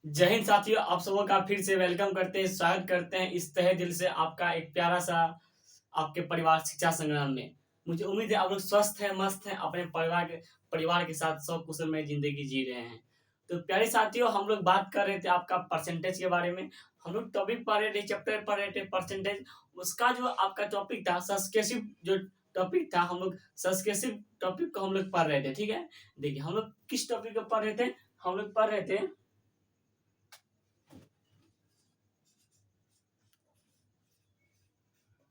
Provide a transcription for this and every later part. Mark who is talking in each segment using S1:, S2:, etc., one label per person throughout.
S1: जय हिंद साथियों, आप सबों का फिर से वेलकम करते हैं, स्वागत करते हैं इस तहे दिल से आपका एक प्यारा सा आपके परिवार शिक्षा संग्राम में। मुझे उम्मीद है आप लोग स्वस्थ हैं, मस्त हैं, अपने परिवार के साथ सकुशल में ज़िंदगी जी रहे हैं। तो प्यारे साथियों, हम लोग बात कर रहे थे आपका परसेंटेज के बारे में। हम लोग टॉपिक पढ़ रहे थे, चैप्टर पढ़ रहे थे परसेंटेज। उसका जो आपका टॉपिक था सब्सकेसिव जो टॉपिक था, हम लोग सब्सकेसिव टॉपिक को हम लोग पढ़ रहे थे, ठीक है? देखिए, हम लोग किस टॉपिक को पढ़ रहे थे? हम लोग पढ़ रहे थे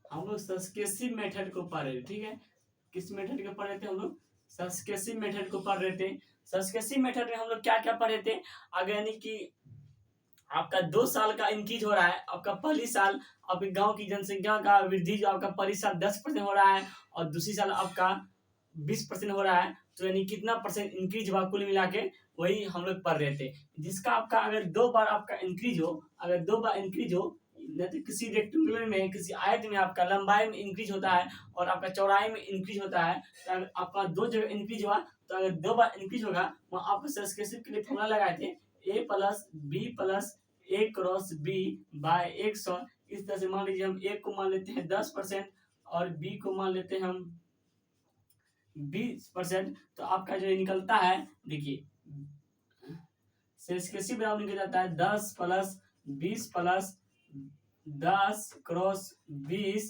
S1: हम लोग सब्सकेसिव मेथड को पढ़ रहे थे, ठीक है? किस मेथड को पढ़ रहे थे हम लोग? सब्सकेसिव मेथड को पढ़ रहे थे। सब्सकेसिव मेथड में हम लोग क्या-क्या पढ़ रहे थे? अगर यानी कि आपका 2 साल का इंक्रीज हो रहा है, आपका पहली साल आपके गाँव की जनसंख्या का वृद्धि जो आपका पहली साल 10% हो रहा है और दूसरी साल आपका 20% हो रहा है, तो यानी कितना परसेंट इंक्रीज हुआ कुल मिला के, वही हम लोग पढ़ रहे थे। जिसका आपका अगर 2 बार आपका इंक्रीज हो, अगर 2 बार इंक्रीज हो, नहीं तो किसी रेक्टेंगुलर में, किसी आयत में आपका लंबाई में इंक्रीज होता है और आपका चौड़ाई में इंक्रीज होता है, तो अगर आपका 2 जगह इंक्रीज हुआ, तो अगर 2 बार इंक्रीज होगा, वहाँ आपको सब्सकेसिव के लिए फॉर्मूला लगाए थे, a plus b plus a cross b by 100। इस तरह से मान लीजिए हम a को मान लेते हैं 10% और b को मान लेते हैं हम 20%। तो आपका जो ये निकलता है, देखिए, सब्सकेसिव बराबर निकल जाता है 10 प्लस 20 प्लस 10 क्रॉस 20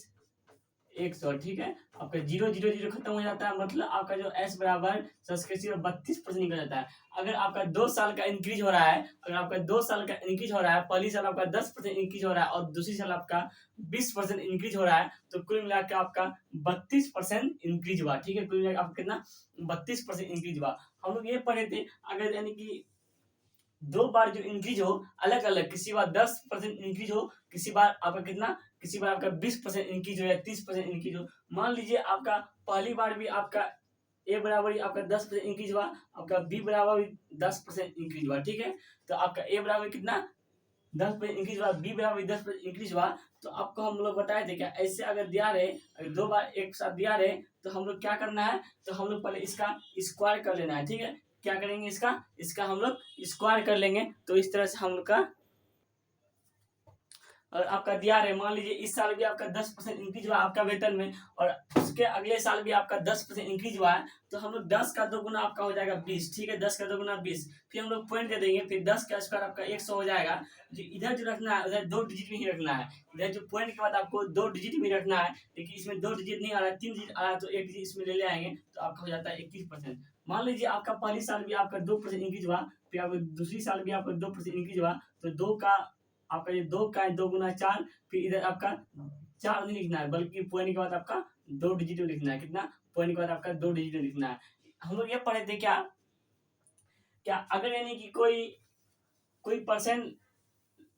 S1: 100, ठीक है? आपका 0 0 0 खत्म हो जाता है, मतलब आपका जो s बराबर सब्सकेसिव 32% निकल जाता है। अगर आपका 2 साल का इंक्रीज हो रहा है, अगर आपका 2 साल का इंक्रीज हो रहा है, पहली साल आपका 10% इंक्रीज हो रहा है और दूसरी साल आपका 20% इंक्रीज हो रहा है, तो कुल मिला के आपका 32% इंक्रीज हुआ, ठीक है? कुल मिला के आपका कितना? 32% इंक्रीज हुआ। हम लोग ये पढ़े थे, अगर यानी कि 2 बार जो इंक्रीज हो अलग-अलग, किसी बार 10% इंक्रीज हो, किसी बार आपका कितना? किसी बार आपका 20% इंक्रीज हो या 30% इंक्रीज हो। मान लीजिए आपका पहली बार भी आपका ए बराबर ही आपका 10% इंक्रीज हुआ, आपका बी बराबर भी 10% इंक्रीज हुआ, ठीक है? तो आपका ए बराबर कितना? 10% इंक्रीज हुआ, बी बराबर 10% इंक्रीज हुआ। तो आपको हम लोग बताए थे क्या, ऐसे अगर दिया रहे, अगर 2 बार एक साथ दिया रहे, तो हम लोग क्या करना है? तो हम लोग पहले इसका स्क्वायर कर लेना है, ठीक है? क्या करेंगे इसका? इसका हम लोग स्क्वायर कर लेंगे, तो इस तरह से हम लोग का और आपका दिया रहे, मान लीजिए इस साल भी आपका 10% इंक्रीज हुआ आपका वेतन में और उसके अगले साल भी आपका 10% इंक्रीज हुआ है, तो हम लोग 10 का 2 गुना आपका हो जाएगा 20, ठीक है? 10 का 2 गुना 20, फिर हम लोग पॉइंट दे देंगे, फिर 10 का स्क्वायर आपका 100 हो जाएगा। जो इधर जो रखना है, उधर 2 डिजिट में ही रखना है। इधर जो पॉइंट के बाद आपको 2 डिजिट में रखना है, लेकिन इसमें 2 डिजिट नहीं आ रहा है, 3 डिजिट आ रहा है, तो 1 डिजिट इसमें ले आएंगे, तो आपका हो जाता है 21%। मान लीजिए आपका पहली साल भी आपका 2% इंक्रीज हुआ, फिर आपका दूसरी साल भी आपका 2% इंक्रीज हुआ, तो 2 का आपका ये 2 का है 2 गुना 4, फिर इधर आपका 4 नहीं लिखना है, बल्कि पॉइंट के बाद आपका 2 डिजिट में लिखना है। कितना? पॉइंट के बाद आपका 2 डिजिट में लिखना है। हम लोग ये पढ़े थे क्या, क्या अगर यानी कि कोई परसेंट,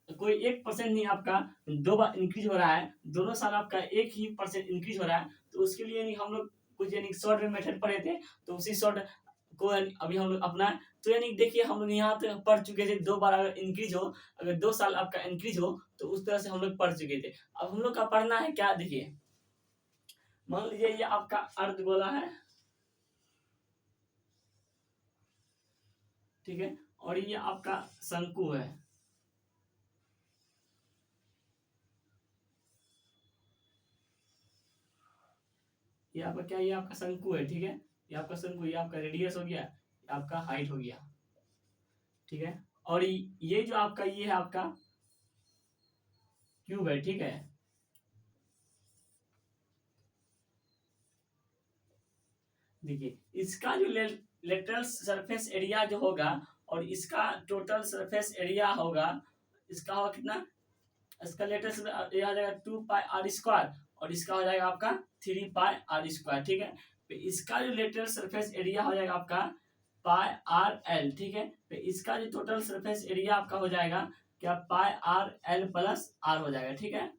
S1: कोई 1% नहीं आपका 2 बार इंक्रीज हो रहा है, दोनों साल आपका 1 ही परसेंट इंक्रीज हो रहा है, तो उसके लिए यानी हम लोग कुछ यानी शॉर्ट में मेथड पढ़े थे, तो उसी शॉर्ट को अभी हम लोग अपना, तो यानी देखिए हम लोग यहाँ तक पढ़ चुके थे, 2 बार अगर इंक्रीज हो, अगर 2 साल आपका इंक्रीज हो, तो उस तरह से हम लोग पढ़ चुके थे। अब हम लोग का पढ़ना है क्या, देखिए, मान लीजिए ये आपका अर्धगोला है, ठीक है? और ये आपका शंकु है। ये आपका क्या, ये आपका शंकु है, ठीक है? ये आपका शंकु, ये आपका रेडियस हो गया, ये आपका हाइट हो गया, ठीक है? और ये जो आपका ये है आपका क्यूब है, ठीक है? देखिए, इसका जो लेटरल सरफेस एरिया जो होगा और इसका टोटल सरफेस एरिया होगा, इसका होगा कितना? इसका लेटेस्ट ये आ जाएगा 2 पाई आर स्क्वायर और इसका हो जाएगा आपका 3 पाई आर स्क्वायर, ठीक है? तो इसका जो लेटरल सरफेस एरिया हो जाएगा आपका पाई आर एल, ठीक है? तो इसका जो टोटल सरफेस एरिया आपका हो जाएगा क्या, पाई आर एल प्लस आर हो जाएगा, ठीक है?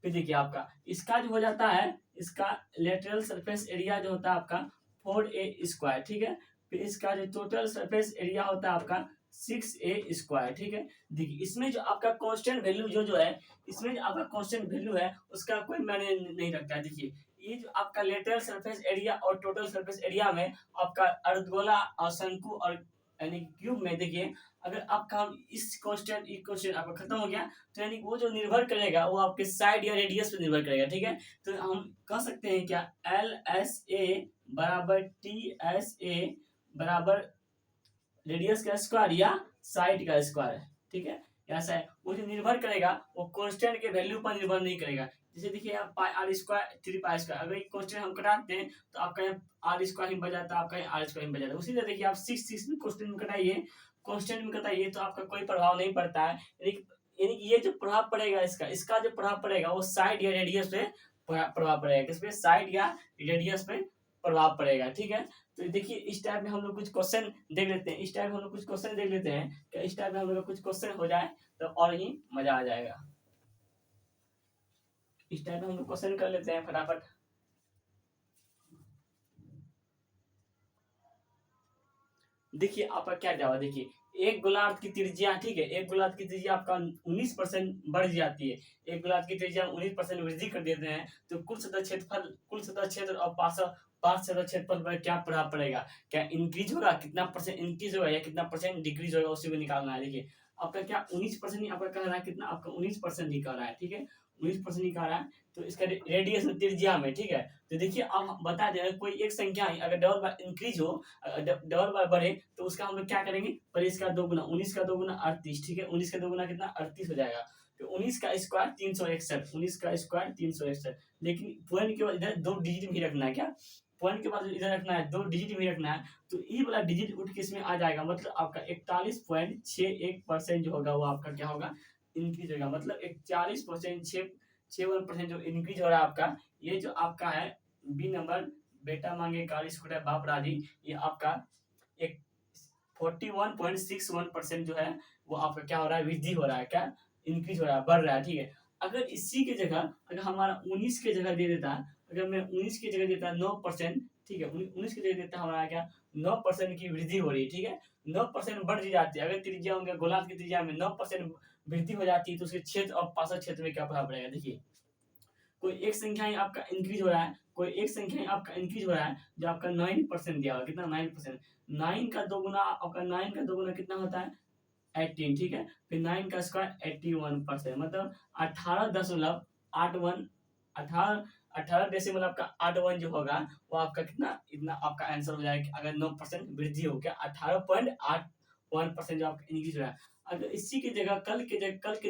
S1: फिर देखिए आपका इसका जो हो जाता है, इसका लेटरल सरफेस एरिया जो होता है आपका 4a स्क्वायर, ठीक है? फिर इसका जो टोटल सरफेस एरिया होता है आपका 6a स्क्वायर, ठीक है? देखिए इसमें जो आपका कांस्टेंट वैल्यू जो है, इसमें जो आपका कांस्टेंट वैल्यू है उसका कोई मायने नहीं रखता है। देखिए, ये जो आपका लेटरल सरफेस एरिया और टोटल सरफेस एरिया में आपका अर्धगोला और शंकु और यानी क्यूब में देखिए अगर आपका हम इस कांस्टेंट आपका खत्म हो गया, तो यानी वो जो निर्भर करेगा वो आपके साइड या रेडियस पे निर्भर करेगा, ठीक है। तो हम कह सकते हैं क्या, एल एस ए बराबर टी एस ए बराबर रेडियस का स्क्वायर या साइड का स्क्वायर है, ठीक है। ऐसा है, वो जो निर्भर करेगा वो कांस्टेंट के वैल्यू पर निर्भर नहीं करेगा। जैसे देखिए आप पाई आर स्क्वायर 3 पाई स्क्वायर, अगर एक कांस्टेंट हम घटाते हैं तो आपका यहाँ आर स्क्वायर ही बच जाता है, आपका आर स्क्वायर ही बच जाता है। उसी तरह देखिए आप 6 में कांस्टेंट में घटाइए, कांस्टेंट में घटाइए तो आपका कोई प्रभाव नहीं पड़ता है। यानी कि ये जो प्रभाव पड़ेगा इसका इसका जो प्रभाव पड़ेगा वो साइड या रेडियस पे प्रभाव पड़ेगा, किस पे, साइड या रेडियस पे प्रभाव पड़ेगा, ठीक है। तो देखिए इस टाइप में हम लोग कुछ क्वेश्चन देख लेते हैं, इस टाइप हम लोग कुछ क्वेश्चन देख लेते हैं कि इस टाइप में हम लोग कुछ क्वेश्चन हो जाए तो और ही मजा आ जाएगा। इस टाइप में हम लोग क्वेश्चन कर लेते हैं फटाफट। देखिए आपका क्या जवाब, देखिए एक गोलार्ध की त्रिज्या, ठीक है, एक गोलार्ध की त्रिज्या आपका 19% बढ़ जाती है, एक गोलार्ध की त्रिज्या 19% वृद्धि कर देते हैं, तो कुल सतह क्षेत्रफल, कुल सतह क्षेत्र और पार्श्व सतह क्षेत्रफल पर क्या प्रभाव पड़ेगा, क्या इंक्रीज होगा, कितना परसेंट इंक्रीज होगा या कितना परसेंट डिक्रीज होगा, उसी को निकालना है। देखिए आपका क्या 19% ही आपका कह रहा है, कितना आपका 19% ही कह रहा है, ठीक है, 19% ही कह रहा है। तो इसका रेडियस त्रिज्या में, ठीक है। तो देखिए अब बता दें कोई एक संख्या ही अगर डबल बार इंक्रीज हो, डबल बार बढ़े, तो उसका हम लोग क्या करेंगे, पहले इसका 2 गुना, 19 का 2 गुना 38, ठीक है, 19 का 2 गुना कितना 38 हो जाएगा। तो 19 का स्क्वायर 361, 19 का स्क्वायर 361, लेकिन पॉइंट के बाद इधर 2 डिजिट भी रखना है, क्या पॉइंट के बाद इधर रखना है, 2 डिजिट भी रखना है। तो ये वाला डिजिट उठ के इसमें आ जाएगा, मतलब आपका 41.61% जो होगा वो आपका क्या होगा, इंक्रीज होगा, मतलब 41.61% जो इंक्रीज हो रहा है आपका, ये जो आपका है बी नंबर, बेटा मांगे कार स्कूटर बाप राजी, ये आपका एक 41.61% जो है वो आपका क्या हो रहा है, वृद्धि हो रहा है, क्या इंक्रीज हो रहा है, बढ़ रहा है, ठीक है। अगर इसी के जगह अगर हमारा 19 के जगह दे देता, अगर मैं 19 की जगह देता 9%, ठीक है, 19 की जगह देता हमारा क्या 9% की वृद्धि हो रही है, ठीक है, 9% बढ़ जाती है। अगर त्रिज्या होंगे गोलार्ध की त्रिज्या में 9% वृद्धि हो जाती है, तो उसके क्षेत्र और पार्श्व क्षेत्र में क्या प्रभाव पड़ेगा। देखिए कोई एक संख्या ही आपका इंक्रीज हो रहा है, कोई एक संख्या ही आपका इंक्रीज हो रहा है, जो आपका 9% दिया हुआ, कितना 9%, 9 का 2 गुना आपका 9 का 2 गुना कितना होता है 18, ठीक है, फिर 9 का स्क्वायर 81%, मतलब 18.81, 18 आपका 81 जो होगा वो आपका कितना, इतना आपका आंसर हो जाएगा। अगर 9% वृद्धि हो गया, 18.81% जो आपका इंक्रीज हो रहा है। अगर इसी की जगह कल के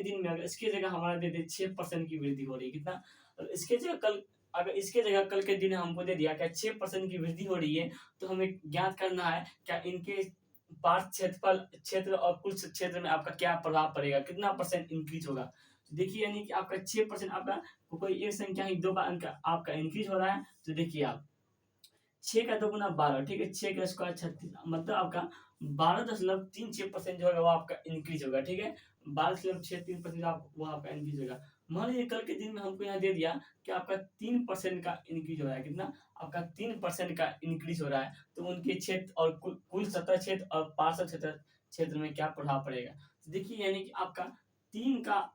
S1: दिन में अगर इसकी जगह हमारा दे दे 6% की वृद्धि हो रही है, कितना, इसके जगह कल, अगर इसके जगह कल के दिन हमको दे दिया क्या 6% की वृद्धि हो रही है, तो हमें ज्ञात करना है क्या इनके पार्श्व क्षेत्रफल क्षेत्र और कुल क्षेत्र में आपका क्या प्रभाव पड़ेगा, कितना परसेंट इंक्रीज होगा। तो देखिए यानी कि आपका 6% आपका कोई एक संख्या ही 2 बार आपका इंक्रीज हो रहा है। तो देखिए आप 6 का 2 गुना 12, ठीक है, 6 का स्क्वायर 36, मतलब आपका 12.36% जो होगा वो आपका इंक्रीज होगा, ठीक है, 12.63% आप वो आपका इंक्रीज होगा। मान लीजिए कल के दिन में हमको यहाँ दे दिया कि आपका 3% का इंक्रीज हो रहा है, कितना आपका 3% का इंक्रीज हो रहा है, तो उनके क्षेत्र और कुल सतह क्षेत्र और पार्श्व क्षेत्र क्षेत्र में क्या प्रभाव पड़ेगा। तो देखिए यानी कि आपका 3 का,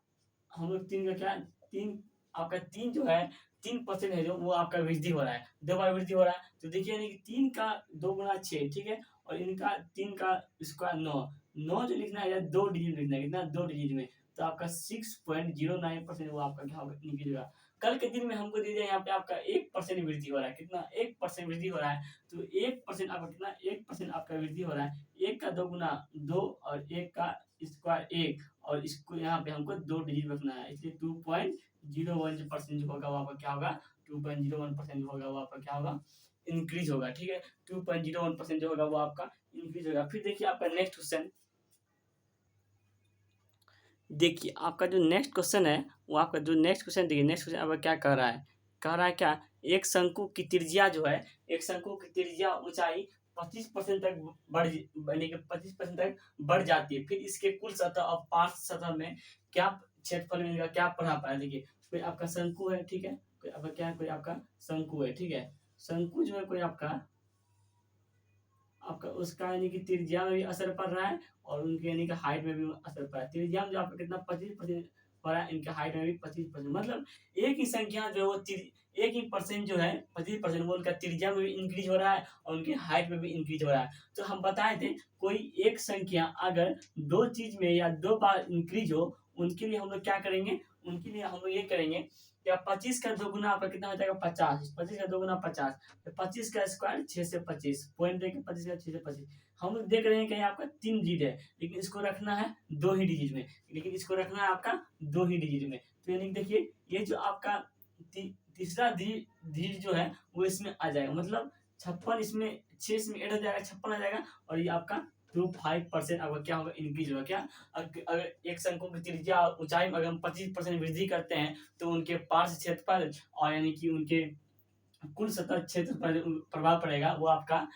S1: हम लोग 3 का क्या 3, आपका 3 जो है 3% है जो वो आपका वृद्धि हो रहा है, 2 बार वृद्धि हो रहा है। तो देखिए यानी कि 3 का 2 गुना 6, ठीक है, और इनका 3 का स्क्वायर 9, 9 जो लिखना है या 2 डिजिट लिखना है, कितना 2 डिजिट में, तो आपका 6.09% वो आपका क्या होगा, इंक्रीज होगा। कल के दिन में हमको दे दिया यहाँ पे आपका 1% वृद्धि हो रहा है, कितना 1% वृद्धि हो रहा है। तो 1% आपका कितना 1% आपका वृद्धि हो रहा है, 1 का 2 गुना 2 और 1 का स्क्वायर 1, और इसको यहाँ पे हमको 2 डिजिट रखना है, इसलिए 2.01% जो होगा वो आपका क्या होगा, 2.01% होगा वो आपका क्या होगा, इंक्रीज होगा, ठीक है, 2.01% जो होगा वो आपका इंक्रीज होगा। फिर देखिए आपका नेक्स्ट क्वेश्चन, देखिए आपका जो नेक्स्ट क्वेश्चन है वो आपका जो नेक्स्ट क्वेश्चन, देखिए नेक्स्ट क्वेश्चन आपका क्या कह रहा है, कह रहा है क्या, एक शंकु की त्रिज्या जो है, एक शंकु की त्रिज्या ऊंचाई 25% तक बढ़, यानी कि 25% तक बढ़ जाती है, फिर इसके कुल सतह और पार्श्व सतह में क्या क्षेत्रफल मिलेगा, क्या प्रभाव पड़ा। देखिए कोई आपका शंकु है, ठीक है, कोई आपका क्या है, कोई आपका शंकु है, ठीक है, शंकु जो है कोई आपका आपका उसका यानी कि त्रिज्या में भी असर पड़ रहा है और उनके यानी कि हाइट में भी असर पड़ रहा है। त्रिज्या में जो आपका कितना 25% पड़ रहा है, इनके हाइट में भी 25%, मतलब एक ही संख्या जो है वो एक ही परसेंट जो है 25% वो उनका त्रिज्या में भी इंक्रीज हो रहा है और उनकी हाइट में भी इंक्रीज हो रहा है। तो हम बताए थे कोई एक संख्या अगर दो चीज में या दो बार इंक्रीज हो, उनके लिए हम लोग क्या करेंगे, उनके लिए हम लोग ये करेंगे क्या 25 का दोगुना आपका कितना हो जाएगा 50, 25 का दोगुना 50, तो 25 का स्क्वायर 6 से 25 पॉइंट देके 25 का 6 से 25। हम लोग देख रहे हैं कि यहाँ आपका 3 डिजिट है, लेकिन इसको रखना है 2 ही डिजिट में, लेकिन इसको रखना है आपका 2 ही डिजिट में। तो यानी देखिए ये जो आपका तीसरा डिजिट जो है वो इसमें आ जाएगा, मतलब 56 इसमें 6 इसमें ऐड हो जाएगा, 56 आ जाएगा और ये आपका 25% आपका क्या होगा, इंक्रीज होगा। क्या अगर एक शंकु की त्रिज्या और ऊंचाई में अगर हम 25% वृद्धि करते हैं तो उनके पार्श्व क्षेत्रफल और यानी कि उनके कुल सतह क्षेत्र पर जो प्रभाव पड़ेगा वो आपका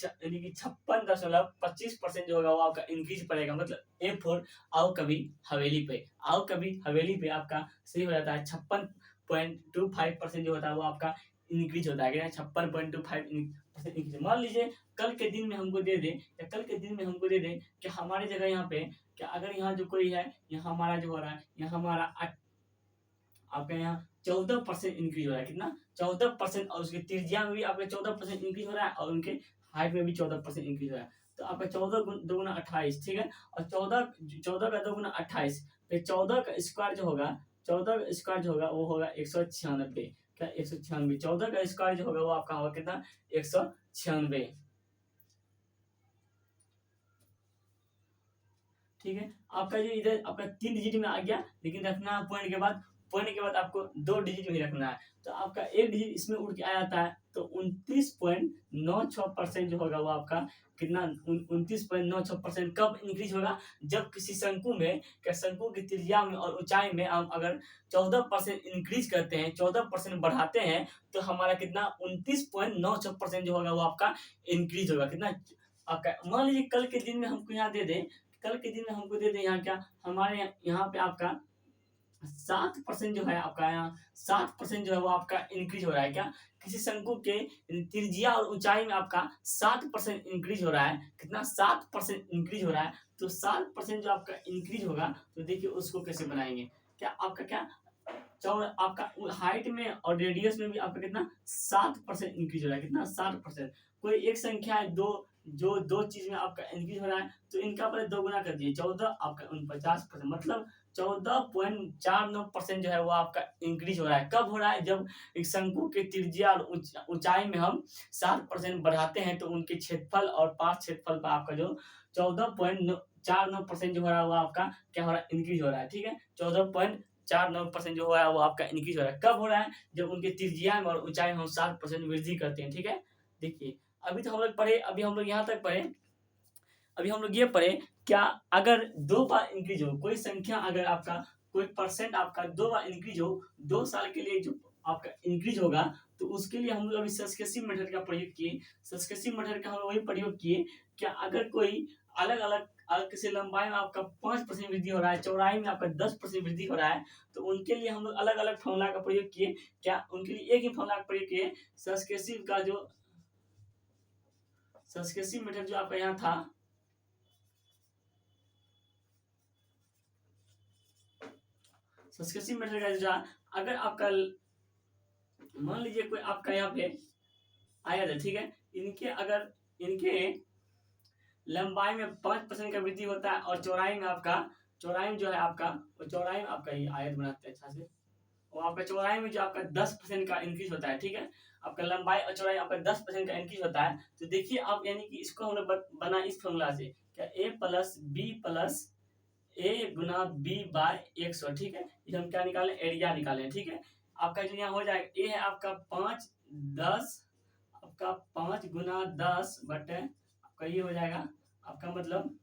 S1: यानी कि 56.25% जो होगा वो आपका इंक्रीज पड़ेगा। मतलब A4 आओ कभी हवेली पे, आओ कभी हवेली पे आपका सही हो जाता है 56.25% जो होता है वो आपका इंक्रीज होता है। 56.25% इंक्रीज। मान लीजिए कल के दिन में हमको दे दे, या कल के दिन में हमको दे दे कि हमारी जगह यहाँ पे क्या अगर यहाँ जो कोई है, यहाँ हमारा जो हो रहा है, यहाँ हमारा आपके यहाँ 14% इंक्रीज हो रहा है। कितना 14%, और उसकी त्रिज्या में भी आपका 14% इंक्रीज हो रहा है और उनके हाइट में भी 14% इंक्रीज हो रहा है। तो आपका 14 दोगुना 28, ठीक है, और 14 का दोगुना 28, फिर 14 का स्क्वायर जो होगा, 14 का स्क्वायर जो होगा वो होगा 196। क्या 196, 14 का स्क्वायर जो होगा वो आपका होगा कितना 196। ठीक है, आपका जो इधर आपका 3 डिजिट में आ गया, लेकिन रखना पॉइंट के बाद, पॉइंट के बाद आपको 2 डिजिट में ही रखना है। तो आपका एक डिजिट इसमें उड़ के आ जाता है, तो 29.96% जो होगा वो आपका कितना 29.96% कब इंक्रीज होगा, जब किसी शंकु में, क्या शंकु की त्रिज्या में और ऊंचाई में हम अगर 14% इंक्रीज करते हैं, 14% बढ़ाते हैं, तो हमारा कितना 29.96% जो होगा वो आपका इंक्रीज होगा। कितना आपका, मान लीजिए कल के दिन में हमको यहाँ दे दें, कल के दिन में हमको दे दें यहाँ क्या, हमारे यहाँ पे आपका 7% जो है, आपका यहाँ 7% जो है वो आपका इंक्रीज हो रहा है। क्या किसी शंकु के त्रिज्या और ऊंचाई में आपका 7% इंक्रीज हो रहा है। कितना 7% इंक्रीज हो रहा है। तो 7% जो आपका इंक्रीज होगा, तो देखिए उसको कैसे बनाएंगे। क्या आपका क्या आपका हाइट में और रेडियस में भी आपका कितना 7% इंक्रीज हो रहा है। कितना 7%। कोई एक संख्या है दो, जो दो चीज में आपका इंक्रीज हो रहा है, तो इनका पहले 2 गुना कर दिए 14 आपका 49%, मतलब 14.49% जो है वो आपका इंक्रीज हो रहा है। कब हो रहा है, जब एक शंकु के त्रिज्या और ऊंचाई में हम 7% बढ़ाते हैं, तो उनके क्षेत्रफल और पार्श्व क्षेत्रफल पर आपका जो 14.49% जो हो रहा है वो आपका क्या हो रहा है, इंक्रीज हो रहा है। ठीक है, 14.49% जो हो रहा है वो आपका इंक्रीज हो रहा है। कब हो रहा है, जब उनके त्रिज्या में और ऊंचाई में हम 7% वृद्धि करते हैं। ठीक है, देखिए अभी तो हम लोग पढ़े, अभी हम लोग यहाँ तक पढ़े, अभी हम लोग ये पढ़े क्या अगर 2 बार इंक्रीज हो कोई संख्या, अगर आपका कोई परसेंट आपका 2 बार इंक्रीज हो, 2 साल के लिए जो आपका इंक्रीज होगा, तो उसके लिए हम लोग अभी सक्सेसिव मेथड का प्रयोग किए। सक्सेसिव मेथड का हम लोग वही प्रयोग किए, क्या अगर कोई अलग अलग किसी लंबाई में आपका 5% वृद्धि हो रहा है, चौड़ाई में आपका 10% वृद्धि हो रहा है, तो उनके लिए हम लोग अलग अलग फॉर्मूला का प्रयोग किए। क्या उनके लिए एक ही फॉर्मूला का प्रयोग किए, सक्सेसिव का जो सक्सेसिव मेथड जो आपका यहाँ था, सक्सेसिव मेथड का जो अगर आपका मान लीजिए कोई आपका यहाँ पे आया था, ठीक है, इनके अगर इनके लंबाई में 5% का वृद्धि होता है और चौड़ाई में आपका, चौड़ाई में जो है आपका, वो चौड़ाई में आपका ये आयत बनाते हैं अच्छा से, और आपका चौड़ाई में जो आपका 10% का इंक्रीज होता है। ठीक है, आपका लंबाई और चौड़ाई आपका 10% का इंक्रीज होता है। तो देखिए आप, यानी कि इसको हम लोग बना इस फॉर्मूला से, क्या A+B+A×B/100। ठीक है, ये हम क्या निकालें, एरिया निकालें। ठीक है, आपका जो यहाँ हो जाएगा ए है आपका 5 10, आपका 5 × 10 बटे आपका ये हो जाएगा आपका मतलब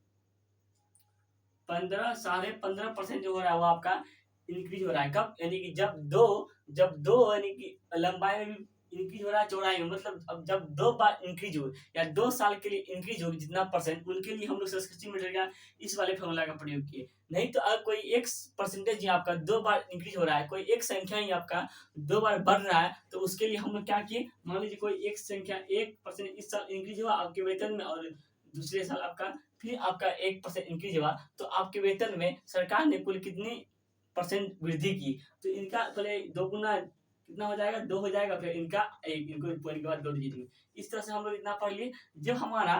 S1: 15.5% जो हो रहा है वो आपका इंक्रीज हो रहा है। कब, यानी कि जब दो यानी कि लंबाई में भी इंक्रीज हो रहा है, चौड़ाई में, मतलब अब जब 2 बार इंक्रीज हो या 2 साल के लिए इंक्रीज हो जितना परसेंट, उनके लिए हम लोग सक्सेसिव मेथड का इस वाले फॉर्मूला का प्रयोग किए। नहीं तो अगर कोई एक परसेंटेज ही आपका 2 बार इंक्रीज हो रहा है, कोई एक संख्या ही आपका 2 बार बढ़ रहा है, तो उसके लिए हम लोग क्या किए, मान लीजिए कोई एक संख्या 1% इस साल इंक्रीज हुआ आपके वेतन में, और दूसरे साल आपका फिर आपका 1% इंक्रीज हुआ, तो आपके वेतन में सरकार ने कुल कितनी परसेंट वृद्धि की। तो इनका पहले 2 गुना कितना हो जाएगा 2 हो जाएगा, फिर इनका 1, इनको पॉइंट के बाद 2 डिजिट में। इस तरह से हम लोग इतना पढ़ लिए। जब हमारा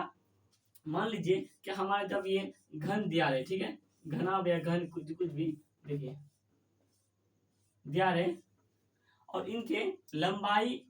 S1: मान लीजिए कि हमारा जब ये घन दिया है, ठीक है, घना या घन कुछ कुछ भी देखिए दिया है, और इनके लंबाई,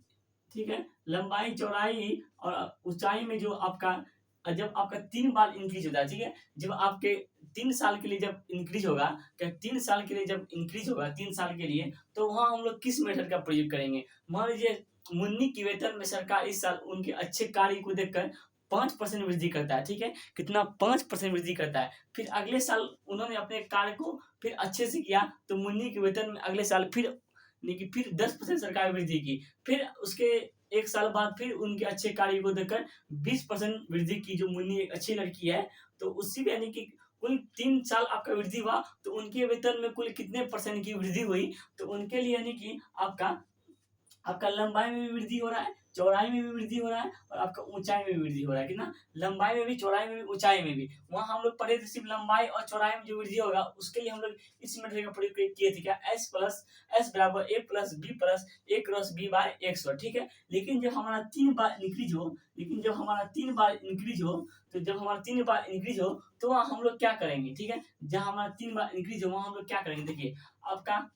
S1: ठीक है, लंबाई चौड़ाई और ऊंचाई में जो आपका जब आपका 3 बार इंक्रीज होता है, ठीक है, जब आपके 3 साल के लिए जब इंक्रीज होगा, क्या 3 साल के लिए जब इंक्रीज होगा 3 साल के लिए, तो वहाँ हम लोग किस मेथड का प्रयोग करेंगे। मान लीजिए मुन्नी की वेतन में सरकार इस साल उनके अच्छे कार्य को देखकर 5% वृद्धि करता है, ठीक है, कितना 5% वृद्धि करता है। फिर अगले साल उन्होंने अपने कार्य को फिर अच्छे से किया, तो मुन्नी के वेतन में अगले साल फिर यानी कि फिर 10% सरकार वृद्धि की। फिर उसके 1 साल बाद फिर उनके अच्छे कार्य को देखकर 20% वृद्धि की। जो मुन्नी एक अच्छी लड़की है, तो उससी भी यानी कि कुल 3 साल आपका वृद्धि हुआ, तो उनके वेतन में कुल कितने परसेंट की वृद्धि हुई, तो उनके लिए यानी कि आपका आपका लंबाई में भी वृद्धि हो रहा है, चौड़ाई में भी वृद्धि हो रहा है, और आपका ऊंचाई में भी वृद्धि हो रहा है। कितना लंबाई में भी, चौड़ाई में भी, ऊंचाई में भी। वहाँ हम लोग पढ़े थे सिर्फ लंबाई और चौड़ाई में जो वृद्धि होगा उसके लिए हम लोग इस मेथड का प्रयोग किए थे, क्या एस बराबर A plus B plus A cross B bye x, ठीक है। लेकिन जब हमारा 3 बार इंक्रीज हो, लेकिन जब हमारा 3 बार इंक्रीज हो, तो जब हमारा 3 बार इंक्रीज हो, तो वहाँ हम लोग क्या करेंगे, ठीक है, जहाँ हमारा 3 बार इंक्रीज हो वहाँ हम लोग क्या करेंगे। देखिए आपका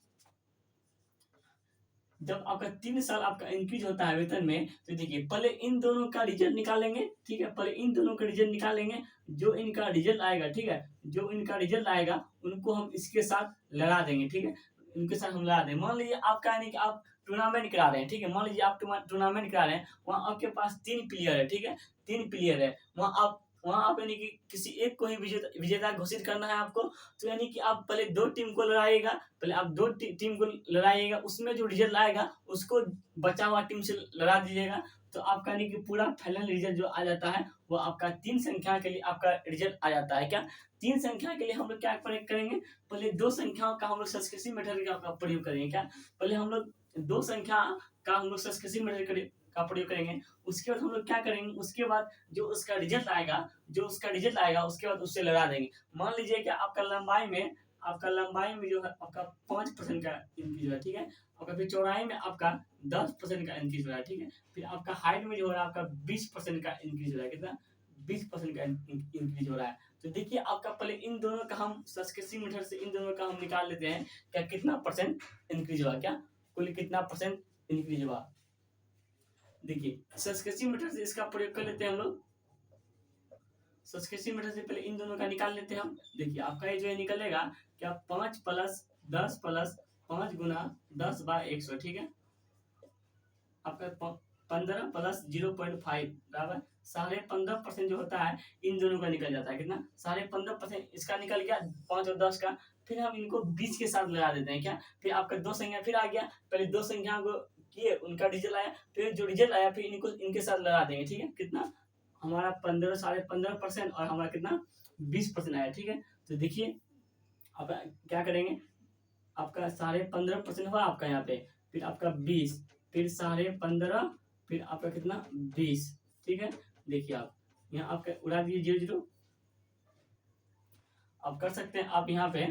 S1: जब आपका 3 साल आपका इंक्रीज होता है वेतन में, तो देखिए पहले इन दोनों का रिजल्ट निकालेंगे, ठीक है, पहले इन दोनों का रिजल्ट निकालेंगे। जो इनका रिजल्ट आएगा, ठीक है, जो इनका रिजल्ट आएगा उनको हम इसके साथ लगा देंगे, ठीक है, इनके साथ हम लगा देंगे। मान लीजिए आपका यानी कि आप टूर्नामेंट करा रहे हैं, ठीक है, मान लीजिए आप टूर्नामेंट करा रहे हैं, वहाँ आपके पास 3 प्लेयर है, ठीक है, 3 प्लेयर है, वहाँ आप यानी कि किसी एक को ही विजेता घोषित करना है आपको। तो यानी कि आप पहले 2 टीम को लड़ाइएगा, पहले आप 2 टीम को लड़ाइएगा, उसमें जो रिजल्ट आएगा उसको बचा हुआ टीम से लड़ा दीजिएगा। तो आपका यानी कि पूरा फाइनल रिजल्ट जो आ जाता है वो आपका 3 संख्या के लिए आपका रिजल्ट आ जाता है। क्या 3 संख्या के लिए हम लोग क्या प्रयोग करेंगे, पहले 2 संख्याओं का हम लोग सस्केसिव मेथड का प्रयोग करेंगे। क्या पहले हम लोग 2 संख्या का हम लोग सस्केसिव मेथड का प्रयोग करेंगे। उसके बाद हम लोग क्या करेंगे, उसके बाद जो उसका रिजल्ट आएगा उसके बाद उससे लड़ा देंगे। मान लीजिए कि आपका लंबाई में जो है आपका 5% का इंक्रीज है, ठीक है, आपका फिर चौड़ाई में आपका 10% का इंक्रीज हो रहा है, ठीक है, फिर आपका हाइट में जो हो रहा है आपका 20% का इंक्रीज हो रहा है। कितना 20% का इंक्रीज हो रहा है। तो देखिए आपका पहले इन दोनों का हम सस्केसिव मेथड से इन दोनों का हम निकाल लेते हैं, क्या कितना परसेंट इंक्रीज हुआ, क्या कुल कितना परसेंट इंक्रीज हुआ। देखिए सस्केसिव मेथड से इसका प्रयोग कर लेते हैं हम लोग। सस्केसिव मेथड से पहले इन दोनों का निकाल लेते हैं हम। देखिए आपका ये जो है निकलेगा क्या 5 प्लस 10 प्लस 5 गुना 10 बाय 100, ठीक है, आपका 15 प्लस 0.5 बराबर 15.5% जो होता है इन दोनों का निकल जाता है। कितना 15.5% इसका निकल गया 5 और 10 का। फिर हम इनको 20 के साथ लगा देते हैं। क्या फिर आपका 2 संख्या फिर आ गया, पहले 2 संख्या को किए उनका रिजल्ट आया, फिर जो रिजल्ट आया फिर इनको इनके साथ लगा देंगे, ठीक है, कितना हमारा 15.5% और हमारा कितना 20% आया, ठीक है। तो देखिए अब क्या करेंगे, आपका 15.5% हुआ आपका यहाँ पे, फिर आपका 20, फिर 15.5, फिर आपका कितना 20, ठीक है। देखिए आप यहाँ आपका उड़ा दिए 0 0। आप कर सकते हैं आप यहाँ पे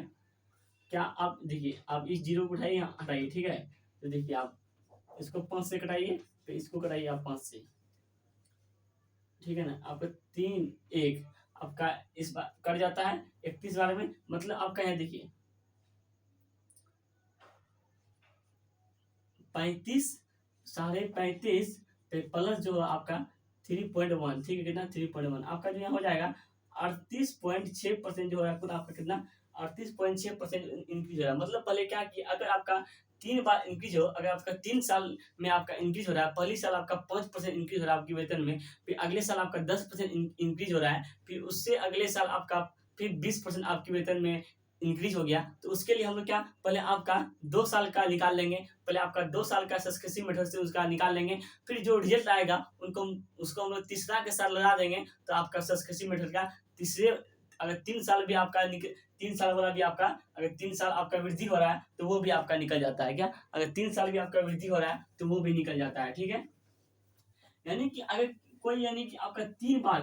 S1: क्या, आप देखिए आप इस 0 को उठाइए यहाँ हटाइए, ठीक है। तो देखिए आप इसको 5 से कटाइए, फिर इसको कटाइए आप 5 से, ठीक है ना, आपका 3 1 आपका इस बार कट जाता है 31 बार में, मतलब आपका यहाँ देखिए 35 35.5 प्लस जो आपका 3.1, ठीक है, कितना 3.1 आपका जो यहाँ हो जाएगा 38.6% जो है आपका कितना 38.6% इंक्रीज हो रहा है। मतलब पहले क्या कि अगर आपका 3 बार इंक्रीज हो, अगर आपका 3 साल में आपका इंक्रीज हो रहा है, पहली साल आपका 5% इंक्रीज हो रहा है आपके वेतन में, फिर अगले साल आपका 10% इंक्रीज हो रहा है, फिर उससे अगले साल आपका फिर 20% आपके वेतन में इंक्रीज हो गया, तो उसके लिए हम लोग क्या पहले आपका 2 साल का निकाल लेंगे, पहले आपका 2 साल का सस्केसिव मेथड से उसका निकाल लेंगे, फिर जो रिजल्ट आएगा उसको हम लोग तीसरा के साथ लगा देंगे, तो आपका सस्केसिव मेथड का तीसरे अगर 3 साल भी आपका 3 साल वाला भी आपका अगर 3 साल आपका वृद्धि हो रहा है तो वो भी आपका निकल जाता है। क्या अगर 3 साल भी आपका वृद्धि हो रहा है तो वो भी निकल जाता है, ठीक है। यानी कि अगर कोई यानी कि आपका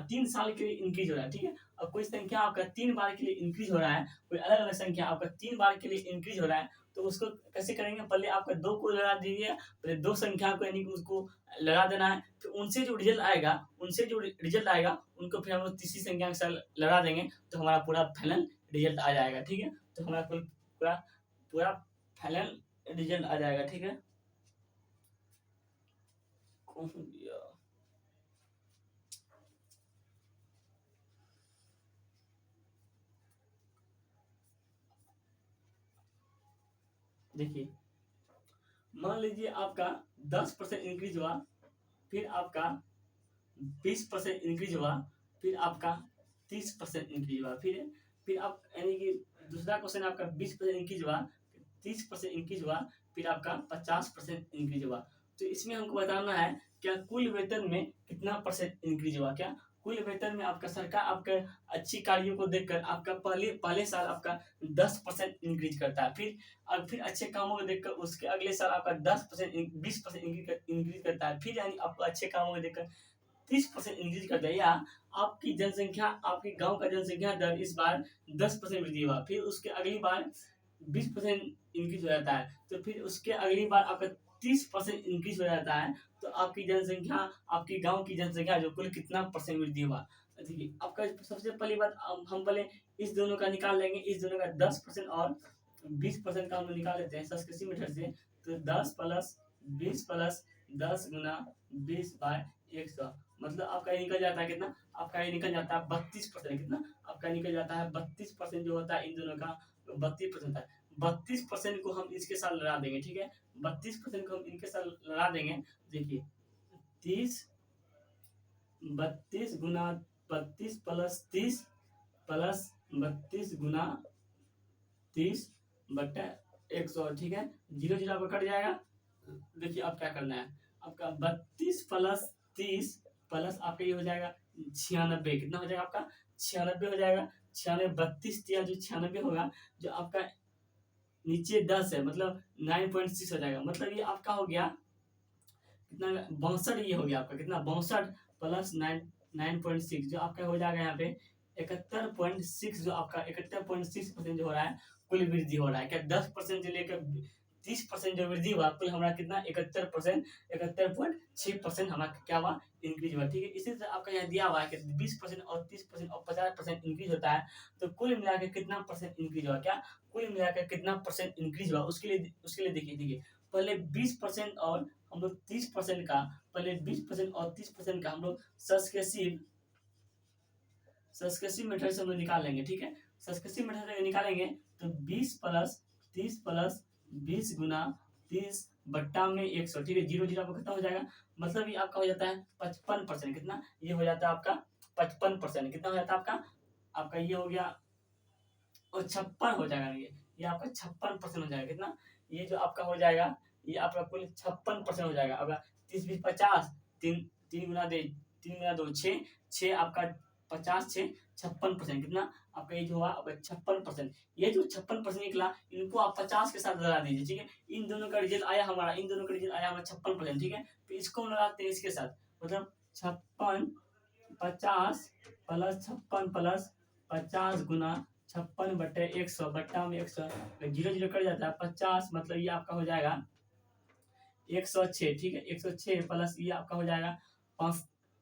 S1: 3 साल के लिए इंक्रीज हो रहा है, ठीक है, और कोई संख्या आपका 3 बार के लिए इंक्रीज हो रहा है, कोई अलग अलग संख्या आपका 3 बार के लिए इंक्रीज हो रहा है, तो उसको कैसे करेंगे, पहले आपका 2 को लगा दीजिए, पहले 2 संख्या को यानी कि उसको लगा देना है, फिर उनसे जो रिजल्ट आएगा उनको फिर हम लोग तीसरी संख्या के साथ लगा देंगे, तो हमारा पूरा फाइनल रिजल्ट आ जाएगा, ठीक है। तो हमारा कुल पूरा पूरा फाइनल रिजल्ट आ जाएगा, ठीक है। देखिए, मान लीजिए आपका 10% इंक्रीज हुआ, फिर आपका 20% इंक्रीज हुआ, फिर आपका 30% इंक्रीज हुआ, फिर आप यानी कि दूसरा क्वेश्चन आपका 20% इंक्रीज हुआ, 30% इंक्रीज हुआ, फिर आपका 50% इंक्रीज हुआ। तो इसमें हमको बताना है क्या कुल वेतन में कितना परसेंट इंक्रीज हुआ, क्या कुल वेतन में आपका सरकार आपके अच्छी कार्यों को देखकर आपका पहले पहले साल आपका 10% इंक्रीज करता है, फिर अच्छे कामों को देखकर उसके अगले साल आपका 10% 20% इंक्रीज करता है, फिर यानी आपको अच्छे कामों को देखकर 30% इंक्रीज कर दिया, या आपकी जनसंख्या आपके गांव का जनसंख्या दर इस बार 10% वृद्धि हुआ, फिर उसके अगली बार 20% इंक्रीज हो जाता है, तो फिर उसके अगली बार आपका 30% इंक्रीज हो जाता है, तो आपकी जनसंख्या आपकी गांव की जनसंख्या जो कुल कितना परसेंट वृद्धि हुआ। देखिए आपका सबसे पहली बात हम पहले इस दोनों का निकाल लेंगे, इस दोनों का 10% और 20% का हम लोग निकाल लेते हैं सस्केसी मेथड से। तो 10 प्लस 20 प्लस 10 गुना 20/100, मतलब आपका ये निकल जाता है कितना, आपका ये निकल जाता है 32%, कितना आपका निकल जाता है 32% जो होता है इन दोनों का 32% है। 32% को हम इसके साथ लड़ा देंगे, ठीक है, 32% को हम इनके साथ लड़ा देंगे। देखिए 32 गुना 32 प्लस 30 प्लस 32 गुना 30/100, ठीक है, 0 0 आपका कट जाएगा। देखिए अब क्या करना है, आपका 32 प्लस 30 प्लस आपका ये हो जाएगा 96, कितना हो जाएगा आपका 96 हो जाएगा, 96 32 दिया जो 96 होगा, जो आपका नीचे 10 है मतलब 9.6 हो जाएगा, मतलब ये आपका हो गया कितना 62, ये हो गया आपका कितना 62 प्लस 9.6 जो आपका हो जाएगा यहाँ पे 71.6, जो आपका 71.6% जो हो रहा है कुल वृद्धि हो रहा है, क्या 10% से लेकर 30% जो वृद्धि हुआ, कुल हमारा कितना 71%, 71.6% हमारा क्या हुआ इंक्रीज हुआ, ठीक है। इसी तरह आपका यहाँ दिया हुआ है कि 20% और 30% और 50% इंक्रीज होता है, तो कुल मिलाकर कितना परसेंट इंक्रीज हुआ, क्या कुल मिलाकर कितना परसेंट इंक्रीज हुआ, उसके लिए देखिए पहले 20% और हम लोग 30% का, पहले 20% और 30% का हम लोग सस्केसिव मेथड से हम लोग निकाल लेंगे, ठीक है। सस्केसिव मेथड से निकालेंगे तो 20 प्लस 30 प्लस 20 गुना 30/100, ठीक है, 0 0 आपका कितना हो जाएगा, मतलब ये आपका हो जाता है 55%, कितना ये हो जाता है आपका 55%, कितना हो जाता है आपका ये हो गया और 56 हो जाएगा, ये आपका 56% हो जाएगा, कितना ये जो आपका हो जाएगा ये आपका कुल 56% हो जाएगा। अगर 30 20 50, तीन तीन गुना दे 3 गुना 2 6, 6 आपका 50 6 56%, कितना आपका ये जो हुआ आपका 56%, ये जो 56% निकला इनको आप 50 के साथ लगा दीजिए, ठीक है, इन दोनों का रिजल्ट आया हमारा 56%, ठीक है, तो इसको हम लगाते हैं इसके साथ, मतलब 56 50 प्लस 56 प्लस 50 गुना 56/100 बट्टा में 100, 0 0 कट जाता है 50, मतलब ये आपका हो जाएगा 106, ठीक है, 106 प्लस ये आपका हो जाएगा 5,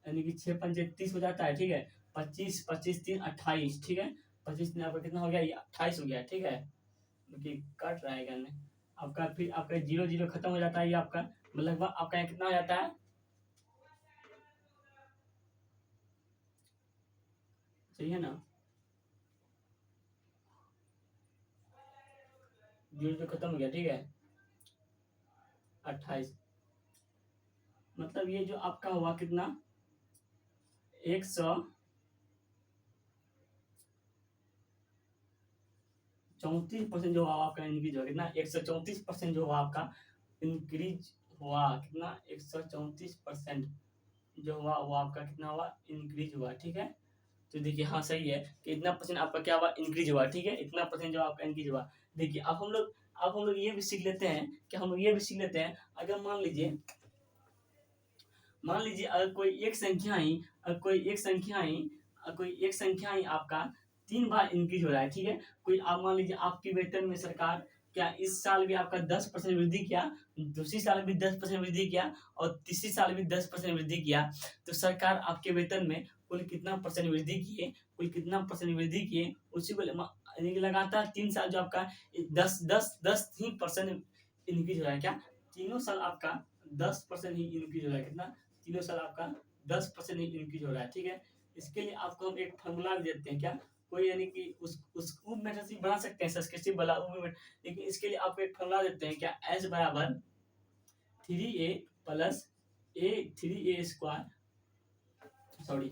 S1: यानी कि 6 पंजे 30 हो जाता है, ठीक है, 25 25 3 28, ठीक है, 25 दिन आपका कितना हो गया, ये 28 हो गया, ठीक है, क्योंकि कट रहा है करने आपका, फिर आपका 0 0 खत्म हो जाता है, ये आपका मतलब आपका यहाँ कितना हो जाता है, सही है ना, 0 0 खत्म हो गया, ठीक है, 28, मतलब ये जो आपका हुआ कितना 134% जो हुआ आपका इंक्रीज हुआ, कितना 134% जो हुआ आपका इंक्रीज हुआ, कितना 134% जो हुआ वो आपका कितना हुआ इंक्रीज हुआ, ठीक है। तो देखिए हाँ सही है कि इतना परसेंट आपका क्या हुआ इंक्रीज हुआ, ठीक है, इतना परसेंट जो आपका इंक्रीज हुआ। देखिए अब हम लोग ये भी सीख लेते हैं कि हम लोग ये भी सीख लेते हैं, अगर मान लीजिए अगर कोई एक संख्या ही आपका 3 बार इंक्रीज हो रहा है, ठीक है, कोई आप मान लीजिए आपकी वेतन में सरकार क्या इस साल भी आपका 10% वृद्धि किया, दूसरी साल भी 10% वृद्धि किया और तीसरी साल भी 10% वृद्धि किया, तो सरकार आपके वेतन में कुल कितना परसेंट वृद्धि किए, कुल कितना परसेंट वृद्धि किए, उसी को यानी कि लगातार 3 साल जो आपका 10 ही परसेंट इंक्रीज हो रहा है। क्या तीनों साल आपका 10% ही इंक्रीज हो रहा है? कितना? तीनों साल आपका 10% ही इंक्रीज हो रहा है। ठीक है, इसके लिए आपको हम एक फॉर्मूला देते हैं। क्या कोई यानी कि उस मेथड से बना सकते हैं सब्सक्रिप्टिव वाला, लेकिन इसके लिए आपको एक फॉर्मूला देते हैं। क्या एस बराबर 3a प्लस ए 3a स्क्वायर, सॉरी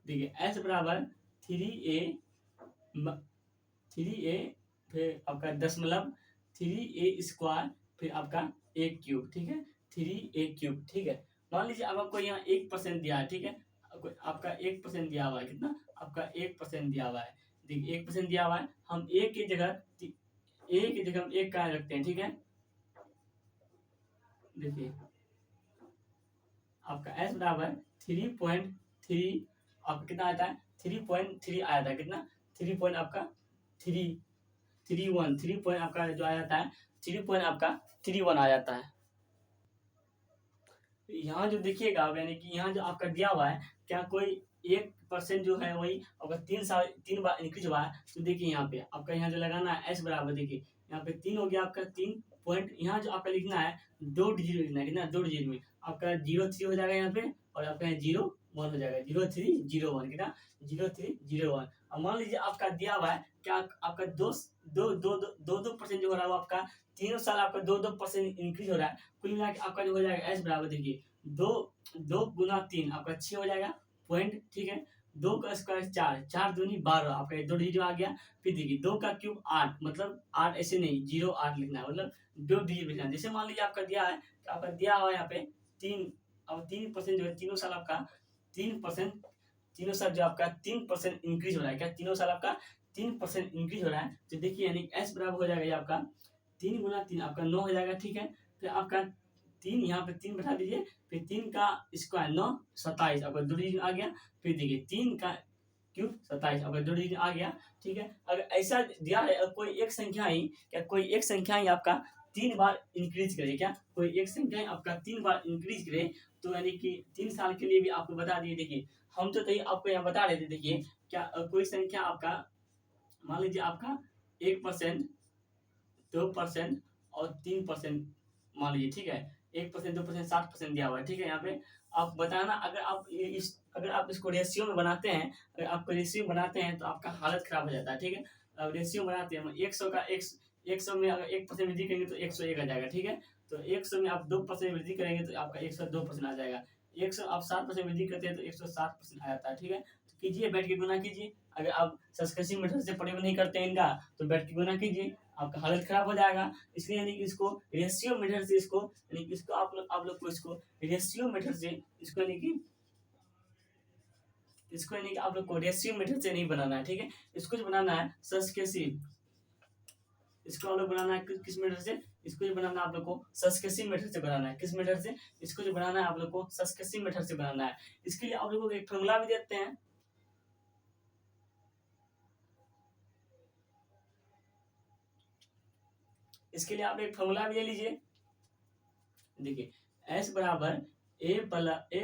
S1: देखिए एस बराबर 3a 3a फिर आपका दशमलव 3a स्क्वायर फिर आपका a क्यूब। ठीक है, 3a क्यूब। ठीक है, मान लीजिए अब आपको यहाँ 1% दिया है। ठीक है, आपका 1% दिया हुआ है। कितना? आपका 1% दिया हुआ है। देखिए 1% दिया हुआ है, हम a की जगह हम 1 का रखते हैं। ठीक है, देखिए आपका s बराबर 3.3, आपका कितना आता है? 3.3 आया था। कितना? 3 पॉइंट आपका 3 3 पॉइंट आपका जो आ जाता है 3 पॉइंट आपका 3 1 आ जाता है। यहाँ जो देखिएगा आप, यानी कि यहाँ जो आपका दिया हुआ है, क्या कोई 1% जो है वही अगर 3 बार इंक्रीज हुआ है, तो देखिए यहाँ पे आपका यहाँ जो लगाना है एस बराबर, देखिए यहाँ पे 3 हो गया आपका 3 पॉइंट, यहाँ जो आपका लिखना है 2 डिजिट लिखना है। कितना? 2 डिजिट में आपका 0 3 हो जाएगा यहाँ पे, और आपका यहाँ 0 1 हो जाएगा। 0 3 0 1, कितना? 0 3 0 1। अब मान लीजिए आपका दिया हुआ है क्या आपका दो परसेंट जो हो रहा है वो आपका तीनों साल आपका 2% इंक्रीज हो रहा है। कुल मिला के आपका जो हो जाएगा एस बराबर, देखिए 2 गुना 3 आपका 6 हो जाएगा पॉइंट। ठीक है, 2 का स्क्वायर 4, 4 दूनी 12, आपका 2 डिजिट आ गया। फिर देखिए 2 का क्यूब 8, मतलब 8 ऐसे नहीं 0 8 लिखना है, मतलब 2 डिजिट लिखना है। जैसे मान लीजिए आपका दिया है, आपका दिया हुआ है यहाँ पे 3, अब 3% जो है तीनों साल आपका 3%, तीनों साल जो आपका 3% इंक्रीज हो रहा है। क्या तीनों साल आपका 3% इंक्रीज हो रहा है? तो देखिए यानी एस बराबर हो जाएगा ये आपका 3 गुना 3 आपका 9 हो जाएगा। ठीक है, फिर आपका 3 यहाँ पे 3 बैठा दीजिए, फिर 3 का स्क्वायर 9 27, आपका 2 डिजिट आ गया। फिर देखिए 3 का क्यूब 27, आपका 2 डिजिट आ गया। ठीक है, अगर ऐसा दिया है कोई एक संख्या ही, क्या कोई एक संख्या ही आपका 3 बार इंक्रीज करे, क्या कोई एक संख्या ही आपका 3 बार इंक्रीज करे, तो यानी कि 3 साल के लिए भी आपको बता दिए। देखिए हम तो आपको यहाँ बता रहे थे। देखिए क्या कोई संख्या आपका मान लीजिए आपका 1%, 2% और 3% मान लीजिए। ठीक है, 1% 2% 7% दिया हुआ है। ठीक है, यहाँ पे आप बताना, अगर आप इसको रेशियो में बनाते हैं, अगर आप रेशियो बनाते हैं तो आपका हालत खराब हो जाता है। ठीक है, अब रेशियो बनाते हैं 100 का 100 में अगर 1% वृद्धि करेंगे तो 101 आ जाएगा। ठीक है, तो 100 में आप 2% वृद्धि करेंगे तो आपका 102% आ जाएगा। 100 आप 7% वृद्धि करते हैं तो 107% आ जाता है। ठीक है, तो कीजिए, बैठ के गुना कीजिए। अगर आप सक्सेसिव मेथड से प्रयोग नहीं करते हैं इनका, तो बैठ के गुना कीजिए, आपका हालत खराब हो जाएगा। इसलिए यानी कि इसको रेशियो मेथड से इसको यानी कि इसको आप लोग को इसको रेशियो मेथड से इसको यानी कि आप लोग को रेशियो मेथड से नहीं बनाना है। ठीक है, इसको जो बनाना है सक्सेसिव, इसको आप लोग बनाना है किस मेथड से? इसको जो बनाना है आप लोग को सक्सेसिव मेथड से बनाना है। किस मेथड से? इसको जो बनाना है आप लोग को सक्सेसिव मेथड से बनाना है। इसके लिए आप लोगों को एक फॉर्मूला भी देते हैं। इसके लिए आप एक फॉर्मूला भी ले लीजिए। देखिए एस बराबर A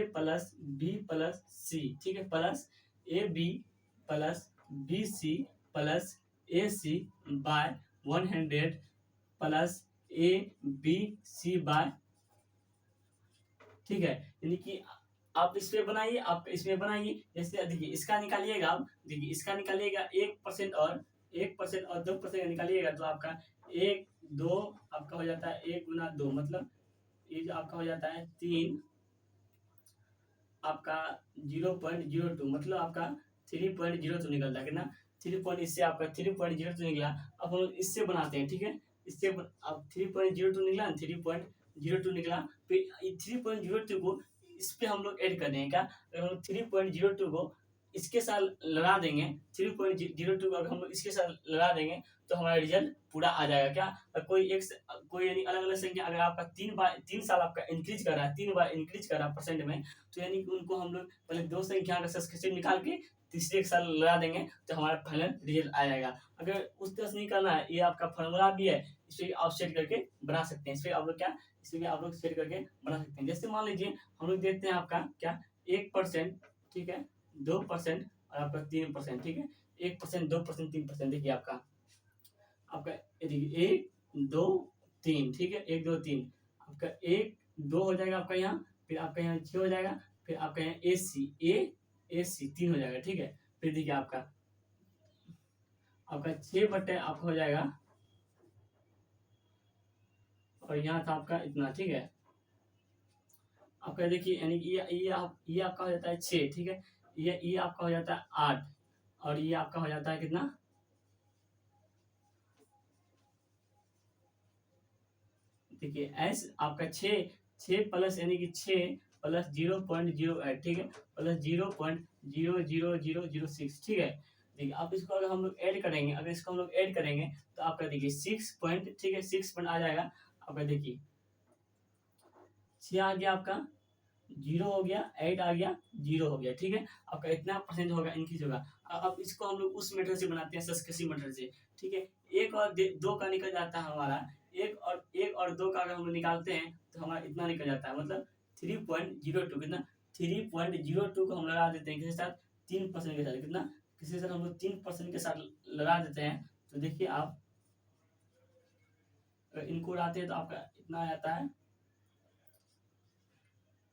S1: plus B plus C. ठीक है, plus A B plus B C plus A C by 100 plus A B C by. ठीक है, यानी कि आप इस पे बनाइए, आप इसमें बनाइए। जैसे देखिए इसका निकालिएगा आप, देखिए इसका निकालिएगा 1% और 1% और 2% निकालिएगा तो आपका 1 2 आपका हो जाता है 1 गुना 2, मतलब ये जो आपका हो जाता है 3 आपका 0.02, मतलब आपका 3.02 निकलता है। कितना? 3 इससे आपका 3.02 निकला। अब हम इससे बनाते हैं। ठीक है, इससे अब 3.02 निकला, 3.02 निकला। फिर 3.02 को इस पे हम लोग ऐड कर देंगे। क्या अगर हम 3.02 को इसके साथ लगा देंगे 3.02 अगर हम लोग इसके साथ लगा देंगे तो हमारा रिजल्ट पूरा आ जाएगा। क्या कोई यानी अलग अलग संख्या अगर आपका 3 साल आपका इंक्रीज कर रहा है, 3 बार इंक्रीज कर रहा है परसेंट में, तो यानी कि उनको हम लोग पहले 2 संख्या का सक्सेसिव निकाल के तीसरे एक साल लगा देंगे तो हमारा फाइनल रिजल्ट आ जाएगा। अगर उस तरह से नहीं करना है, ये आपका फॉर्मूला भी है, इसे आप सेट करके बना सकते हैं। इसमें आप लोग क्या इसमें आप लोग सेट करके बना सकते हैं। जैसे मान लीजिए हम लोग देखते हैं आपका क्या 1%, ठीक है, 2% और आपका 3%, ठीक है, 1%, 2%, 3%। देखिए आपका आपका ये देखिए 1 2 3, ठीक है, 1 2 3 आपका 1 2 हो जाएगा आपका यहाँ, फिर आपका यहाँ 6 हो जाएगा, फिर आपका यहाँ ए सी 3 हो जाएगा, ठीक है। फिर देखिए आपका आपका 6 बटे आपका हो जाएगा और यहाँ था आपका इतना, ठीक है। आपका देखिए यानी कि ये आपका हो जाता है 6, ठीक है, ये आपका हो जाता है 8 और ये आपका हो जाता है कितना, देखिए एस आपका 6 प्लस यानी कि 6 प्लस 0.08, ठीक है, प्लस 0.00006, ठीक है। देखिए आप इसको अगर हम लोग ऐड करेंगे, अगर इसको हम लोग ऐड करेंगे तो आपका देखिए 6 पॉइंट, ठीक है, 6 पॉइंट आ जाएगा आपका। देखिए 6 आ गया आपका, 0 हो गया, 8 आ गया, 0 हो गया, ठीक है। आपका इतना परसेंट होगा, इंक्रीज होगा। अब इसको हम लोग उस मेथड से बनाते हैं, सक्सेसिव मेथड से, ठीक है। 1 और 2 का निकल जाता है हमारा, 1 और 2 का अगर हम लोग निकालते हैं तो हमारा इतना निकल जाता है, मतलब 3.02, कितना 3.02 को हम लगा देते हैं किसके साथ, 3% के साथ, कितना किसी के साथ हम लोग 3% के साथ लगा देते हैं। तो देखिए आप अगर इनको उड़ाते हैं तो आपका इतना आ जाता है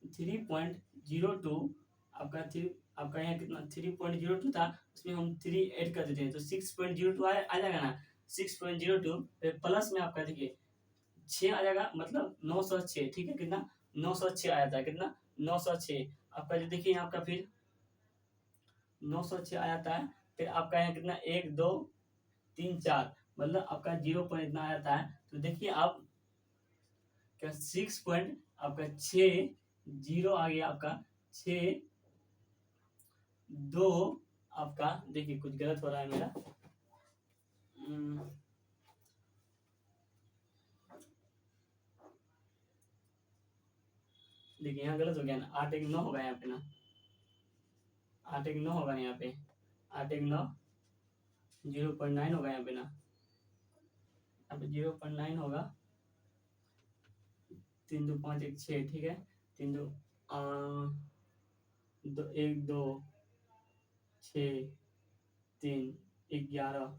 S1: 3.02। आपका यहाँ कितना 3.02 था, उसमें हम 3 ऐड कर देते हैं तो 6.02 आ जाएगा ना। 6.02 प्लस में आपका देखिए 6 आ जाएगा, मतलब 906, ठीक है, कितना 906 आ जाता है, कितना 906 आपका। जो देखिए यहाँ आपका फिर 906 आ जाता है। फिर आपका यहाँ कितना 1 2 3 4, मतलब आपका 0 पॉइंट इतना आ जाता है। तो देखिए आप क्या 6 पॉइंट आपका 6 0 आ गया आपका 6 2 आपका। देखिए कुछ गलत हो रहा है मेरा, देखिए यहाँ गलत हो गया ना, 8 1 9 होगा यहाँ पे ना, 8 1 9 होगा यहाँ पे, 8 1 9 0.9 होगा यहाँ पे ना, यहाँ पे 0.9 होगा। 3 2 5 1 6, ठीक है, 3 2 1 2 6 3 11,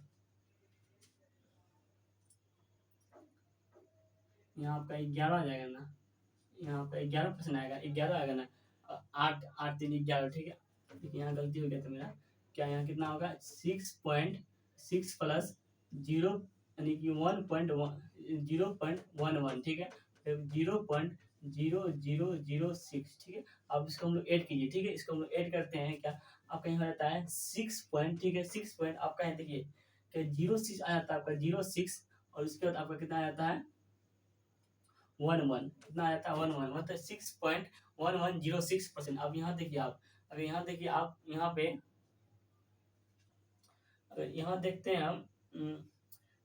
S1: यहाँ आपका 11 आ जाएगा ना, यहाँ पे 11% आएगा, 11 आएगा ना, 8 8 3 11, ठीक है। देखिए यहाँ गलती हो गया था मेरा, क्या यहाँ कितना होगा 6.6 प्लस 0 यानी कि 0.11, ठीक है, 0.0006, ठीक है। अब इसको हम लोग ऐड कीजिए, ठीक है, इसको हम लोग ऐड करते हैं, क्या आपका यहाँ रहता है 6 पॉइंट, ठीक है, 6 पॉइंट आपका है, देखिए क्या 06 आ जाता है आपका 06 और उसके बाद आपका कितना आ जाता है 11, कितना आ जाता है 11, मतलब 6.1106%। अब यहाँ देखिए आप, अगर यहाँ देखिए आप यहाँ पे अगर यहाँ देखते हैं हम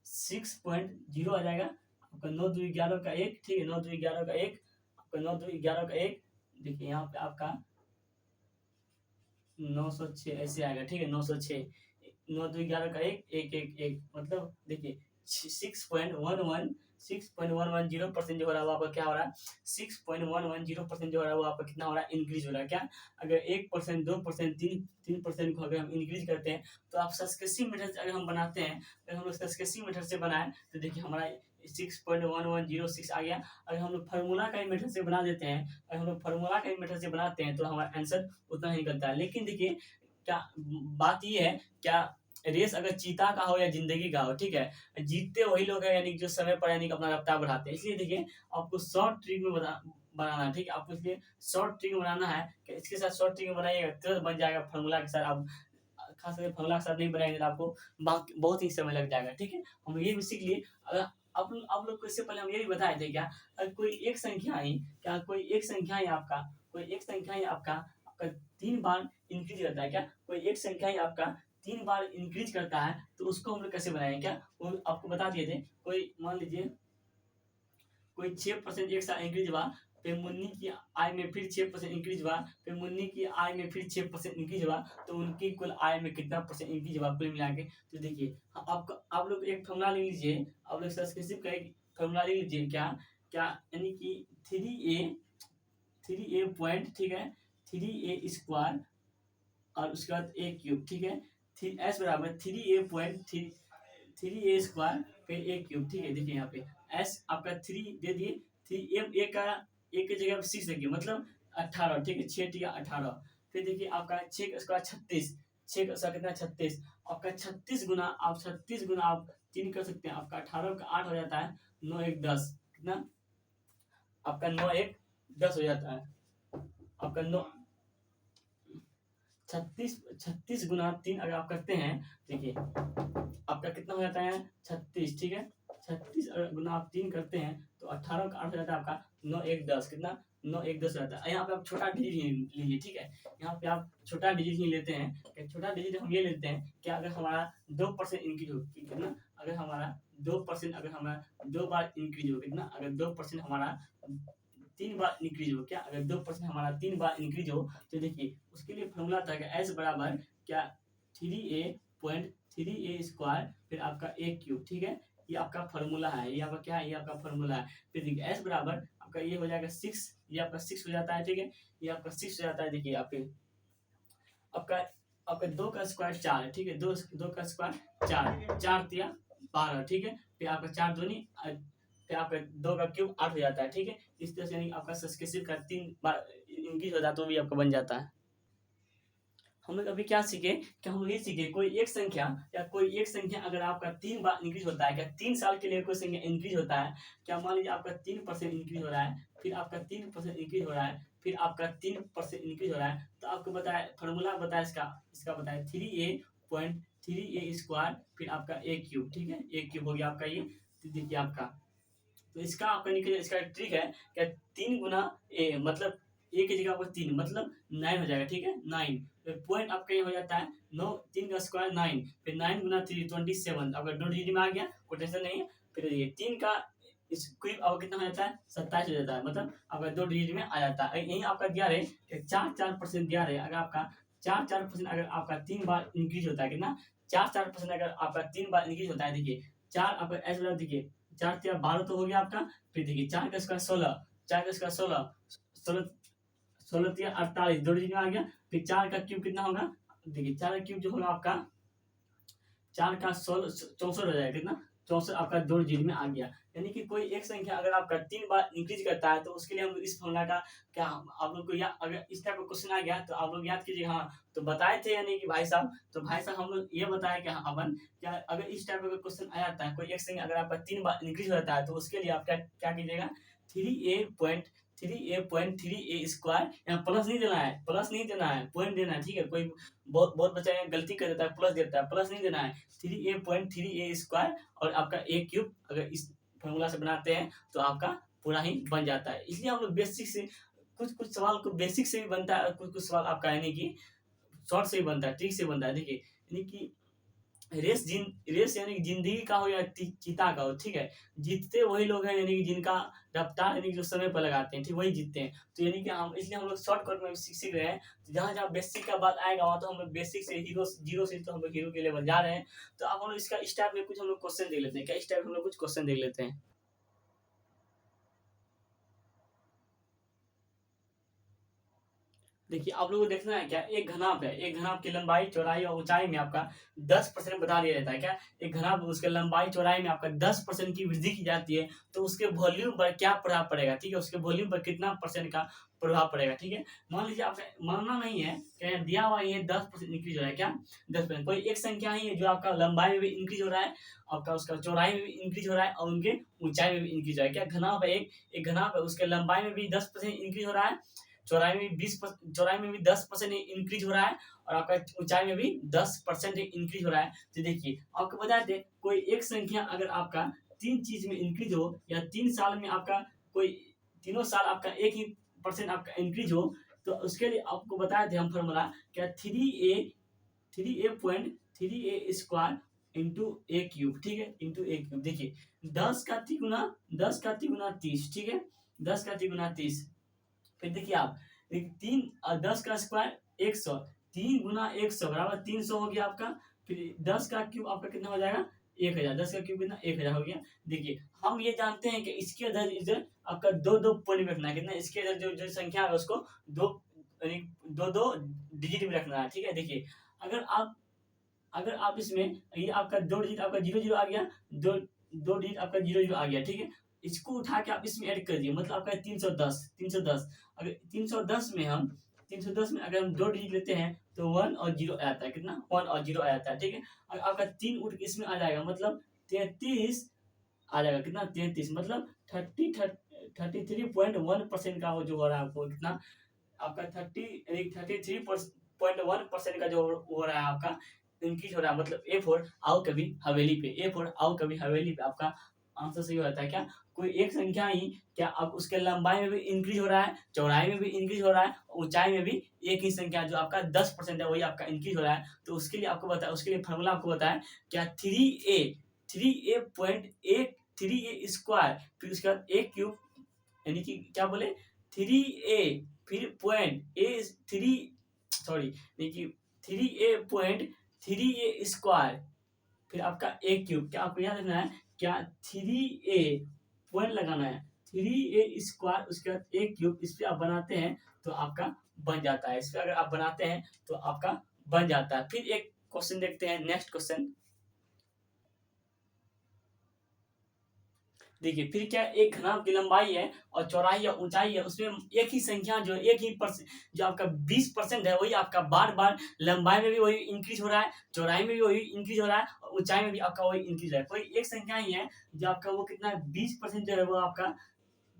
S1: 6.0 आ जाएगा आपका 9 2 11 का 1, ठीक है, 9 2 11 का 1 आपका 9 2 11 का 1। देखिए यहाँ पे आपका 906 ऐसे आएगा, ठीक है, 906 9 2 11 का 1 1 1 1, मतलब देखिए 6.110% जो हो रहा है वो आपका क्या हो रहा है, 6.110% जो हो रहा है वो आपका कितना हो रहा है, इंक्रीज हो रहा है। क्या अगर 1% 2% 3% को अगर हम इंक्रीज करते हैं तो आप सक्सेसिव मेथड से अगर हम बनाते हैं, अगर हम लोग सक्सेसिव मेथड से बनाएं तो देखिए हमारा 6.1106 आ गया। अगर हम लोग फार्मूला का मेथड से बना देते हैं, अगर हम लोग फार्मूला का मेथड से बनाते हैं तो हमारा आंसर उतना ही निकलता है। लेकिन देखिए क्या बात ये है, क्या रेस अगर चीता का हो या जिंदगी का हो, ठीक है, जीतते वही लोग हैं यानी जो समय पर यानी कि अपना रफ्तार बढ़ाते हैं। इसलिए देखिए आपको शॉर्ट ट्रिक में बनाना है, ठीक है, आपको इसलिए शॉर्ट ट्रिक में बनाना है कि इसके साथ शॉर्ट ट्रिक में बनाइएगा तुरंत बन जाएगा फार्मूला के साथ। आप खास करके फार्मूला के साथ नहीं बनाएंगे तो आपको बहुत ही समय लग जाएगा, ठीक है। हम ये भी सीख लिए। अगर आप लोग को इससे पहले हम ये भी बताए थे, क्या अगर कोई एक संख्या ही आपका आपका 3 बार इंक्रीज करता है, क्या कोई एक संख्या ही आपका 3 बार इंक्रीज करता है तो उसको हम लोग कैसे बनाएंगे, क्या वो आपको बता दिए थे। कोई मान लीजिए कोई 6% एक साल इंक्रीज हुआ, फिर मुन्नी की आय में फिर 6% इंक्रीज हुआ, फिर मुन्नी की आय में फिर 6% इंक्रीज हुआ, तो उनकी कुल आय में कितना परसेंट इंक्रीज हुआ कुल मिला के। तो देखिए आपको आप लोग एक फॉर्मूला ले लीजिए, आप लोग सब्सक्रिप्शन का एक फॉर्मूला ले लीजिए, क्या क्या यानी कि 3a पॉइंट, ठीक है, 3a² और उसके बाद ए क्यूब, ठीक है, एस बराबर 3a.3 फिर ए क्यूब, ठीक है। देखिए यहाँ पे एस आपका 3 दे दिए, 3 ए का ए की जगह 6 देखिए मतलब 18, ठीक है, 6 × 18। फिर देखिए आपका 6 का स्क्वायर 36, 6 का स्क्वायर कितना 36, आपका 36 गुना आप 3 कर सकते हैं, आपका 18 का 8 हो जाता है, 9 1 10, कितना आपका 9 1 10 हो जाता है, आपका 9 36 गुना 3 अगर आप करते हैं, देखिए आपका कितना हो जाता है 36, ठीक है, 36 अगर गुना आप 3 करते हैं तो 18 का 8 हो जाता है आपका 9 1 10, कितना 9 1 10 हो जाता है। यहाँ पे आप छोटा डिजिट ही लीजिए, ठीक है, यहाँ पे आप छोटा डिजिट ही लेते हैं। छोटा डिजिट हम ये लेते हैं कि अगर हमारा 2% इंक्रीज हो, कितना अगर हमारा 2% अगर हमारा 2 बार इंक्रीज हो, कितना अगर 2% हमारा 3 बार इंक्रीज हो, क्या अगर 2% हमारा 3 बार इंक्रीज हो, तो देखिए उसके लिए फॉर्मूला था कि एस बराबर क्या 3a.3a² फिर आपका ए क्यूब, ठीक है, ये आपका फॉर्मूला है, ये आपका क्या है, ये आपका फॉर्मूला है। फिर देखिए एस बराबर आपका ये हो जाएगा 6, ये आपका 6 हो जाता है, ठीक है, ये आपका 6 हो जाता है। देखिए आपका आपका 2 का स्क्वायर 4 है, ठीक है, 2 का स्क्वायर 4, 4 तिया 12, ठीक है, फिर आपका 4 दूनी फिर आपका 2 का क्यूब 8 हो जाता है, ठीक है। इस तरह से आपका सक्सेसिव का 3 बार इंक्रीज हो जाता है तो भी आपका बन जाता है। हम लोग अभी क्या सीखे, क्या हम लोग ये सीखे कोई एक संख्या अगर आपका 3 बार इंक्रीज होता है, क्या 3 साल के लिए कोई संख्या इंक्रीज होता है, क्या मान लीजिए आपका 3% इंक्रीज हो रहा है, फिर आपका 3% इंक्रीज हो रहा है, फिर आपका 3% इंक्रीज हो रहा है, तो आपको बताया फॉर्मूला बताया इसका बताया 3a.3a² फिर आपका ए क्यूब, ठीक है, ए क्यूब हो गया आपका ये। तो देखिए आपका तो इसका आपका निकले इसका ट्रिक है क्या 3 गुना ए मतलब ए की जगह आपका 3 मतलब 9 हो जाएगा, ठीक है, 9 पॉइंट आपका ये हो जाता है 9, 3 का स्क्वायर 9, फिर 9 गुना 3 27, आपका 2 डिजिट में आ गया, कोई टेंशन नहीं है। फिर ये 3 का इस क्यूब आपका कितना हो जाता है 27 हो जाता है, मतलब आपका 2 डिजिट में आ जाता है। यही आपका दिया रहे 4% दिया रहे, अगर आपका 4% अगर आपका 3 बार इंक्रीज होता है, कितना 4% अगर आपका 3 बार इंक्रीज होता है, देखिए 4 आपका ऐसे वाला देखिए 4 तिया 12 तो हो गया आपका, फिर देखिए 4 का स्क्वायर 16, 4 का स्क्वायर 16 16 तिया 48, 2 डिजिट में आ गया। फिर 4 का क्यूब कितना होगा, देखिए 4 का क्यूब जो होगा आपका 4 का 16 64 हो जाएगा, कितना 64 आपका 2 डिजिट में आ गया। यानी कि कोई एक संख्या अगर आपका 3 बार इंक्रीज करता है तो उसके लिए हम इस फॉर्मूला का क्या आप लोग को या अगर इस टाइप का क्वेश्चन आ गया तो आप लोग याद कीजिए। हाँ तो बताए थे यानी कि भाई साहब, तो भाई साहब हम लोग ये बताया कि हाँ अपन क्या अगर इस टाइप का क्वेश्चन आ जाता है कोई एक संख्या अगर आपका 3 बार इंक्रीज हो जाता है तो उसके लिए आप क्या क्या कीजिएगा 3a.3a² यहाँ प्लस नहीं देना है, प्लस नहीं देना है, पॉइंट देना है, ठीक है। कोई बहुत बहुत बच्चा यहाँ गलती कर देता है प्लस देता है, प्लस नहीं देना है, 3a.3a² और आपका ए क्यूब अगर इस फॉर्मूला से बनाते हैं तो आपका पूरा ही बन जाता है। इसलिए हम लोग बेसिक से कुछ सवाल को बेसिक से भी बनता है और कुछ सवाल आपका यानी कि शॉर्ट से भी बनता है, ट्रिक से बनता है। देखिए यानी कि रेस यानी कि जिंदगी का हो या चीता का हो, ठीक है, जीतते वही लोग हैं यानी कि जिनका रफ्तार यानी कि जो समय पर लगाते हैं, ठीक वही जीतते हैं। तो यानी कि हम इसलिए हम लोग शॉर्टकट में सीख रहे हैं, तो जहाँ जहाँ बेसिक का बात आएगा वहाँ तो हम लोग बेसिक से जीरो से तो हम लोग हीरो के लेवल जा रहे हैं। तो अब हम लोग इसका इस टाइप में कुछ हम लोग क्वेश्चन देख लेते हैं, क्या इस टाइप हम लोग कुछ क्वेश्चन देख लेते हैं। देखिए आप लोगों को देखना है क्या एक घनाभ है, एक घनाभ की लंबाई चौड़ाई और ऊंचाई में आपका 10% बता दिया जाता है, क्या एक घनाभ उसके लंबाई चौड़ाई में आपका 10% की वृद्धि की जाती है तो उसके वॉल्यूम पर क्या प्रभाव पड़ेगा, ठीक है, उसके वॉल्यूम पर कितना परसेंट का प्रभाव पड़ेगा, ठीक है। मान लीजिए आपने मानना नहीं है क्या दिया हुआ ये 10% इंक्रीज हो रहा है, क्या 10%, कोई एक संख्या ही है जो आपका लंबाई में भी इंक्रीज हो रहा है, आपका उसका चौड़ाई में भी इंक्रीज हो रहा है और उनके ऊंचाई में भी इंक्रीज हो रहा है। क्या घनाभ है एक घनाभ है उसके लंबाई में भी 10% इंक्रीज हो रहा है, चौड़ाई में भी 10% इंक्रीज हो रहा है और आपका ऊंचाई में भी 10% इंक्रीज हो रहा है। तो देखिए आपको बता दें कोई एक संख्या अगर आपका 3 चीज में इंक्रीज हो या 3 साल में आपका कोई तीनों साल आपका एक ही परसेंट आपका इंक्रीज हो, तो उसके लिए आपको बताए थे हम फॉर्मूला क्या 3a इंटू ए क्यूब, ठीक है, इंटू ए क्यूब। देखिए 10 का 3 गुना 30, ठीक है, 10 का 3 गुना 30। फिर देखिए आप 10 का स्क्वायर 100, 3 गुना 100 बराबर 300 हो गया आपका। फिर 10 का क्यूब आपका कितना हो जाएगा 1000, 10 का क्यूब कितना 1000 हो गया। देखिए हम ये जानते हैं कि इसके इधर इधर आपका दो दो पॉइंट में रखना है, कितना इसके इधर जो जो संख्या है उसको दो यानी दो दो डिजिट में रखना है, ठीक है। देखिए अगर आप इसमें ये आपका 2 डिजिट आपका 0 0 आ गया, दो 2 डिजिट आपका 0 0 आ गया, ठीक है। इसको उठा के आप इसमें ऐड कर दिए, मतलब आपका 310। अगर 310 में अगर हम 2 डिजिट लेते हैं तो 1 और 0 आ जाता है, कितना 1 और 0 आ जाता है, ठीक है। अगर आपका 3 उठ के इसमें आ जाएगा मतलब 33 आ जाएगा, कितना 33 मतलब 33.1% का वो जो हो रहा है आपको कितना आपका 33.1% का जो हो रहा है आपका इंक्रीज हो रहा है, मतलब ए फॉर आओ कभी हवेली पे, ए फॉर आओ कभी हवेली पे आपका आंसर सही हो जाता है। क्या कोई एक संख्या ही क्या अब उसके लंबाई में भी इंक्रीज हो रहा है, चौड़ाई में भी इंक्रीज हो रहा है, ऊंचाई में भी एक ही संख्या जो आपका 10% है वही आपका इंक्रीज हो रहा है। तो उसके लिए आपको बताया, उसके लिए फॉर्मूला आपको बताया क्या 3a फिर उसके बाद ए क्यूब यानी कि क्या बोले 3a फिर पॉइंट ए 3 देखिए 3a.3a² फिर आपका ए क्यूब। क्या आपको याद रखना है क्या 3a पॉइंट लगाना है 3a² उसके बाद ए क्यूब, इस पे आप बनाते हैं तो आपका बन जाता है। इस पे अगर आप बनाते हैं तो आपका बन जाता है। फिर एक क्वेश्चन देखते हैं, नेक्स्ट क्वेश्चन देखिए। फिर क्या एक घनाभ की लंबाई है और चौड़ाई या ऊंचाई है, उसमें एक ही संख्या जो एक ही जो आपका 20% है वही आपका बार बार लंबाई में भी वही इंक्रीज हो रहा है, चौड़ाई में भी वही इंक्रीज हो रहा है और ऊंचाई में भी आपका वही इंक्रीज हो रहा है। कोई एक संख्या ही है जो आपका वो कितना 20% जो है वो आपका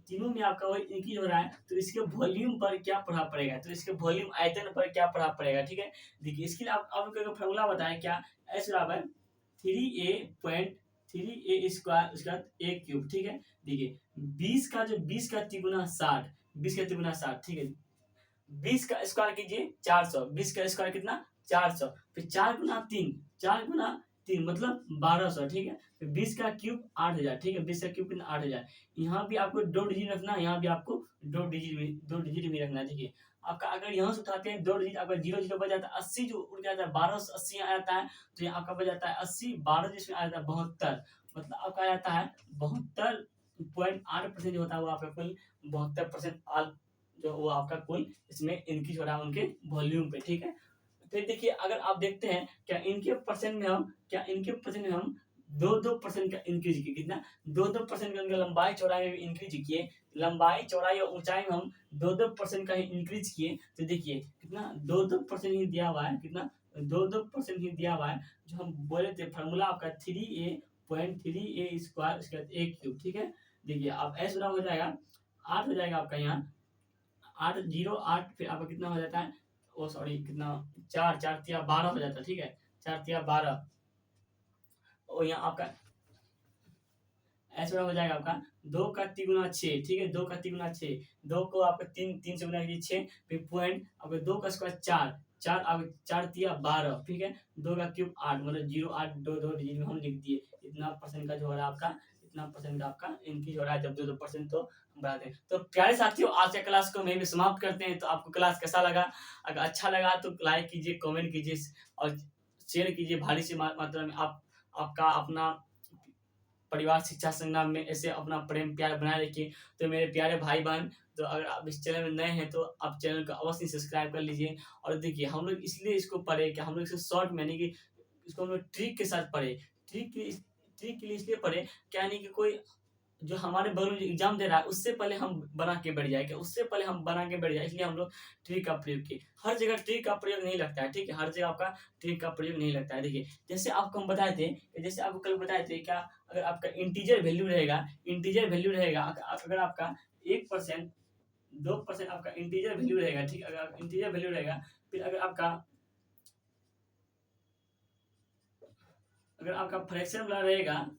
S1: तीनों में आपका वही इंक्रीज हो रहा है, तो इसके वॉल्यूम पर क्या प्रभाव पड़ेगा, तो इसके वॉल्यूम आयतन पर क्या प्रभाव पड़ेगा, ठीक है। देखिए इसके लिए आप लोग को फॉर्मूला बताएं क्या एस बराबर 3a.3a² उसके बाद ए क्यूब, ठीक है। देखिए 20 का 3 गुना 60, ठीक है। 20 का स्क्वायर कीजिए 400, 20 का स्क्वायर कितना 400, फिर 4 गुना 3 मतलब 1200, ठीक है। फिर 20 का क्यूब 8000, ठीक है, 20 का क्यूब कितना 8000। यहाँ भी आपको 2 डिजिट रखना है, यहाँ भी आपको 2 डिजिट भी रखना है। देखिए आपका अगर यहाँ से उठाते हैं 2 डिजिट आपका 0 0 बच जाता है, 80 जो उड़ जाता है 1280 आ जाता है, तो यहाँ आपका बच जाता है 80, 12 जिसमें आ जाता है 72, मतलब आपका आ जाता है 72.8% जो होता है वो आपका कुल 72% जो वो आपका कुल इसमें इंक्रीज हो रहा है उनके वॉल्यूम पे, ठीक है। फिर देखिए अगर आप देखते हैं क्या इनके परसेंट में हम 2-2% का इंक्रीज किए, कितना 2-2% का उनका लंबाई चौड़ाई में इंक्रीज किए, लंबाई चौड़ाई और ऊंचाई में हम 2-2% का ही इंक्रीज किए। तो देखिए कितना 2-2% ही दिया हुआ है, कितना 2-2% ही दिया हुआ है। जो हम बोले थे फार्मूला आपका 3a.3a² उसके बाद ए क्यूब, ठीक है। देखिए अब ऐसा हो जाएगा 8 हो जाएगा आपका यहाँ 808, फिर आपका कितना हो जाता है ओ सॉरी कितना 4 4 तिया 12 हो जाता है, ठीक है, 4 तिया 12 और यहाँ आपका ऐसा हो जाएगा आपका 2 का 3 गुना 6, ठीक है, 2 का 3 गुना 6, 2 को आपका 3 से गुना कीजिए 6, फिर पॉइंट आपका 2 का स्क्वायर 4 आप 4 तिया 12, ठीक है, 2 का क्यूब 8 मतलब 0.822 डिजिट में हम लिख दिए। इतना परसेंट का जो हो रहा है आपका, इतना परसेंट का आपका इंक्रीज हो रहा है जब 2-2% तो हम बढ़ाते हैं। तो प्यारे साथियों आज के क्लास को मैं भी समाप्त करते हैं। तो आपको क्लास कैसा लगा, अगर अच्छा लगा तो लाइक कीजिए, कमेंट कीजिए और शेयर कीजिए भारी से मात्रा में। आप आपका अपना परिवार शिक्षा संग्राम में ऐसे अपना प्रेम प्यार बनाए रखिए। तो मेरे प्यारे भाई बहन, तो अगर आप इस चैनल में नए हैं तो आप चैनल को अवश्य सब्सक्राइब कर लीजिए। और देखिए हम लोग इसलिए इसको पढ़े कि हम लोग इसे शॉर्ट में यानी कि इसको हम लोग ट्रिक के साथ पढ़े, ट्रिक के लिए इसलिए पढ़े क्या नहीं कि कोई जो हमारे बगल में जो एग्जाम दे रहा है उससे पहले हम बना के बैठ जाए, क्या उससे पहले हम बना के बैठ जाए, इसलिए हम लोग ट्रिक का प्रयोग किए। हर जगह ट्रिक का प्रयोग नहीं लगता है, ठीक है, हर जगह आपका ट्रिक का प्रयोग नहीं लगता है। देखिए जैसे आपको हम बताए थे, जैसे आपको कल बताए थे क्या अगर आपका इंटीजर वैल्यू रहेगा अगर आपका 1% 2% आपका इंटीजर वैल्यू रहेगा, ठीक, अगर इंटीजर वैल्यू रहेगा, फिर अगर आपका फ्रैक्शन वाला रहेगा,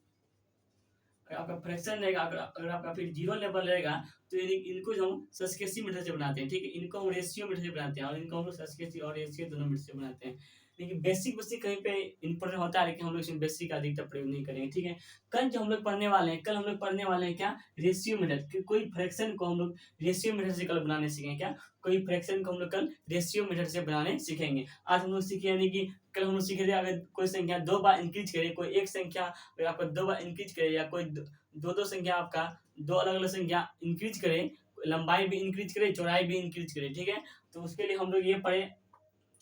S1: अगर आपका फ्रैक्शन रहेगा, अगर अगर आपका फिर जीरो लेवल रहेगा, तो इनको जो हम सस्केसी मेथड से बनाते हैं, ठीक है, इनको हम रेशियो मेथड से बनाते हैं और इनको हम लोग सस्केसी और रेशियो दोनों मेथड से बनाते हैं। लेकिन बेसिक बेसिक कहीं पे इंपॉर्टेंट होता है, लेकिन हम लोग इसमें बेसिक का अधिकतर प्रयोग नहीं करेंगे, ठीक है। कल जो हम लोग पढ़ने वाले हैं, कल हम लोग पढ़ने वाले हैं क्या, रेशियो मेथड। कोई फ्रैक्शन को हम लोग रेशियो मेथड से कल बनाने सीखेंगे क्या, कोई फ्रैक्शन को हम लोग कल रेशियो मेथड से बनाने सीखेंगे। आज हम लोग सीखे यानी कि कल हम लोग सीखे थे, अगर कोई संख्या 2 बार इंक्रीज करे, कोई एक संख्या अगर आपका 2 बार इंक्रीज करे, या कोई दो संख्या आपका 2 अलग-अलग संख्या इंक्रीज करे, लंबाई भी इंक्रीज करे, चौड़ाई भी इंक्रीज करे, ठीक है। तो उसके लिए हम लोग ये पढ़े,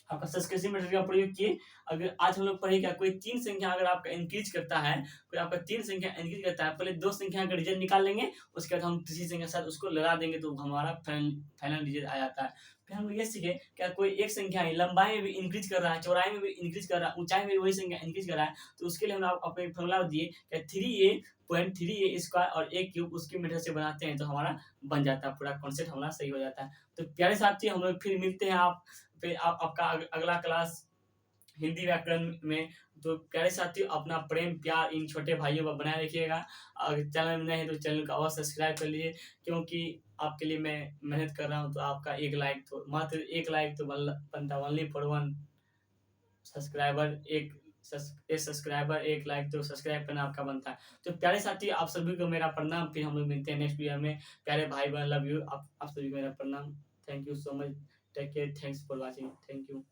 S1: आपका सस्केसिव मेथड का प्रयोग किए। अगर आज हम लोग पढ़े क्या, कोई 3 संख्या अगर आपका इंक्रीज करता है, कोई आपका 3 संख्या इंक्रीज करता है, पहले 2 संख्या का डिजिट निकाल लेंगे, उसके बाद हम तीसरी संख्या के साथ उसको लगा देंगे, तो हमारा फाइनल डिजिट आ जाता है। फिर हम लोग ये सीखे क्या, कोई एक संख्या है लंबाई में भी इंक्रीज कर रहा है, चौड़ाई में भी इंक्रीज कर रहा है, ऊंचाई में भी वही संख्या इंक्रीज कर रहा है, तो उसके लिए हम अपने फॉर्मूला दिए क्या, 3a स्क्वायर और a क्यूब उसकी मेथड से बनाते हैं, तो हमारा बन जाता है, पूरा कॉन्सेप्ट हमारा सही हो जाता है। तो प्यारे साथी, हम लोग फिर मिलते हैं फिर आपका अगला क्लास हिंदी व्याकरण में। तो प्यारे साथियों, अपना प्रेम प्यार इन छोटे भाइयों पर बनाए रखिएगा। अगर चैनल में नए हैं तो चैनल को अवश्य सब्सक्राइब कर लीजिए, क्योंकि आपके लिए मैं मेहनत कर रहा हूँ, तो आपका एक लाइक, तो मात्र एक लाइक तो बनता, ओनली फॉर वन सब्सक्राइबर, एक सब्सक्राइबर एक लाइक, तो सब्सक्राइब करना आपका बनता है। तो प्यारे साथी, आप सभी को मेरा प्रणाम। फिर हम लोग मिलते हैं नेक्स्ट वीडियो में। प्यारे भाई बहन, लव यू। आप सभी को मेरा प्रणाम। Thank you so much. Take care. Thanks for watching. Thank you.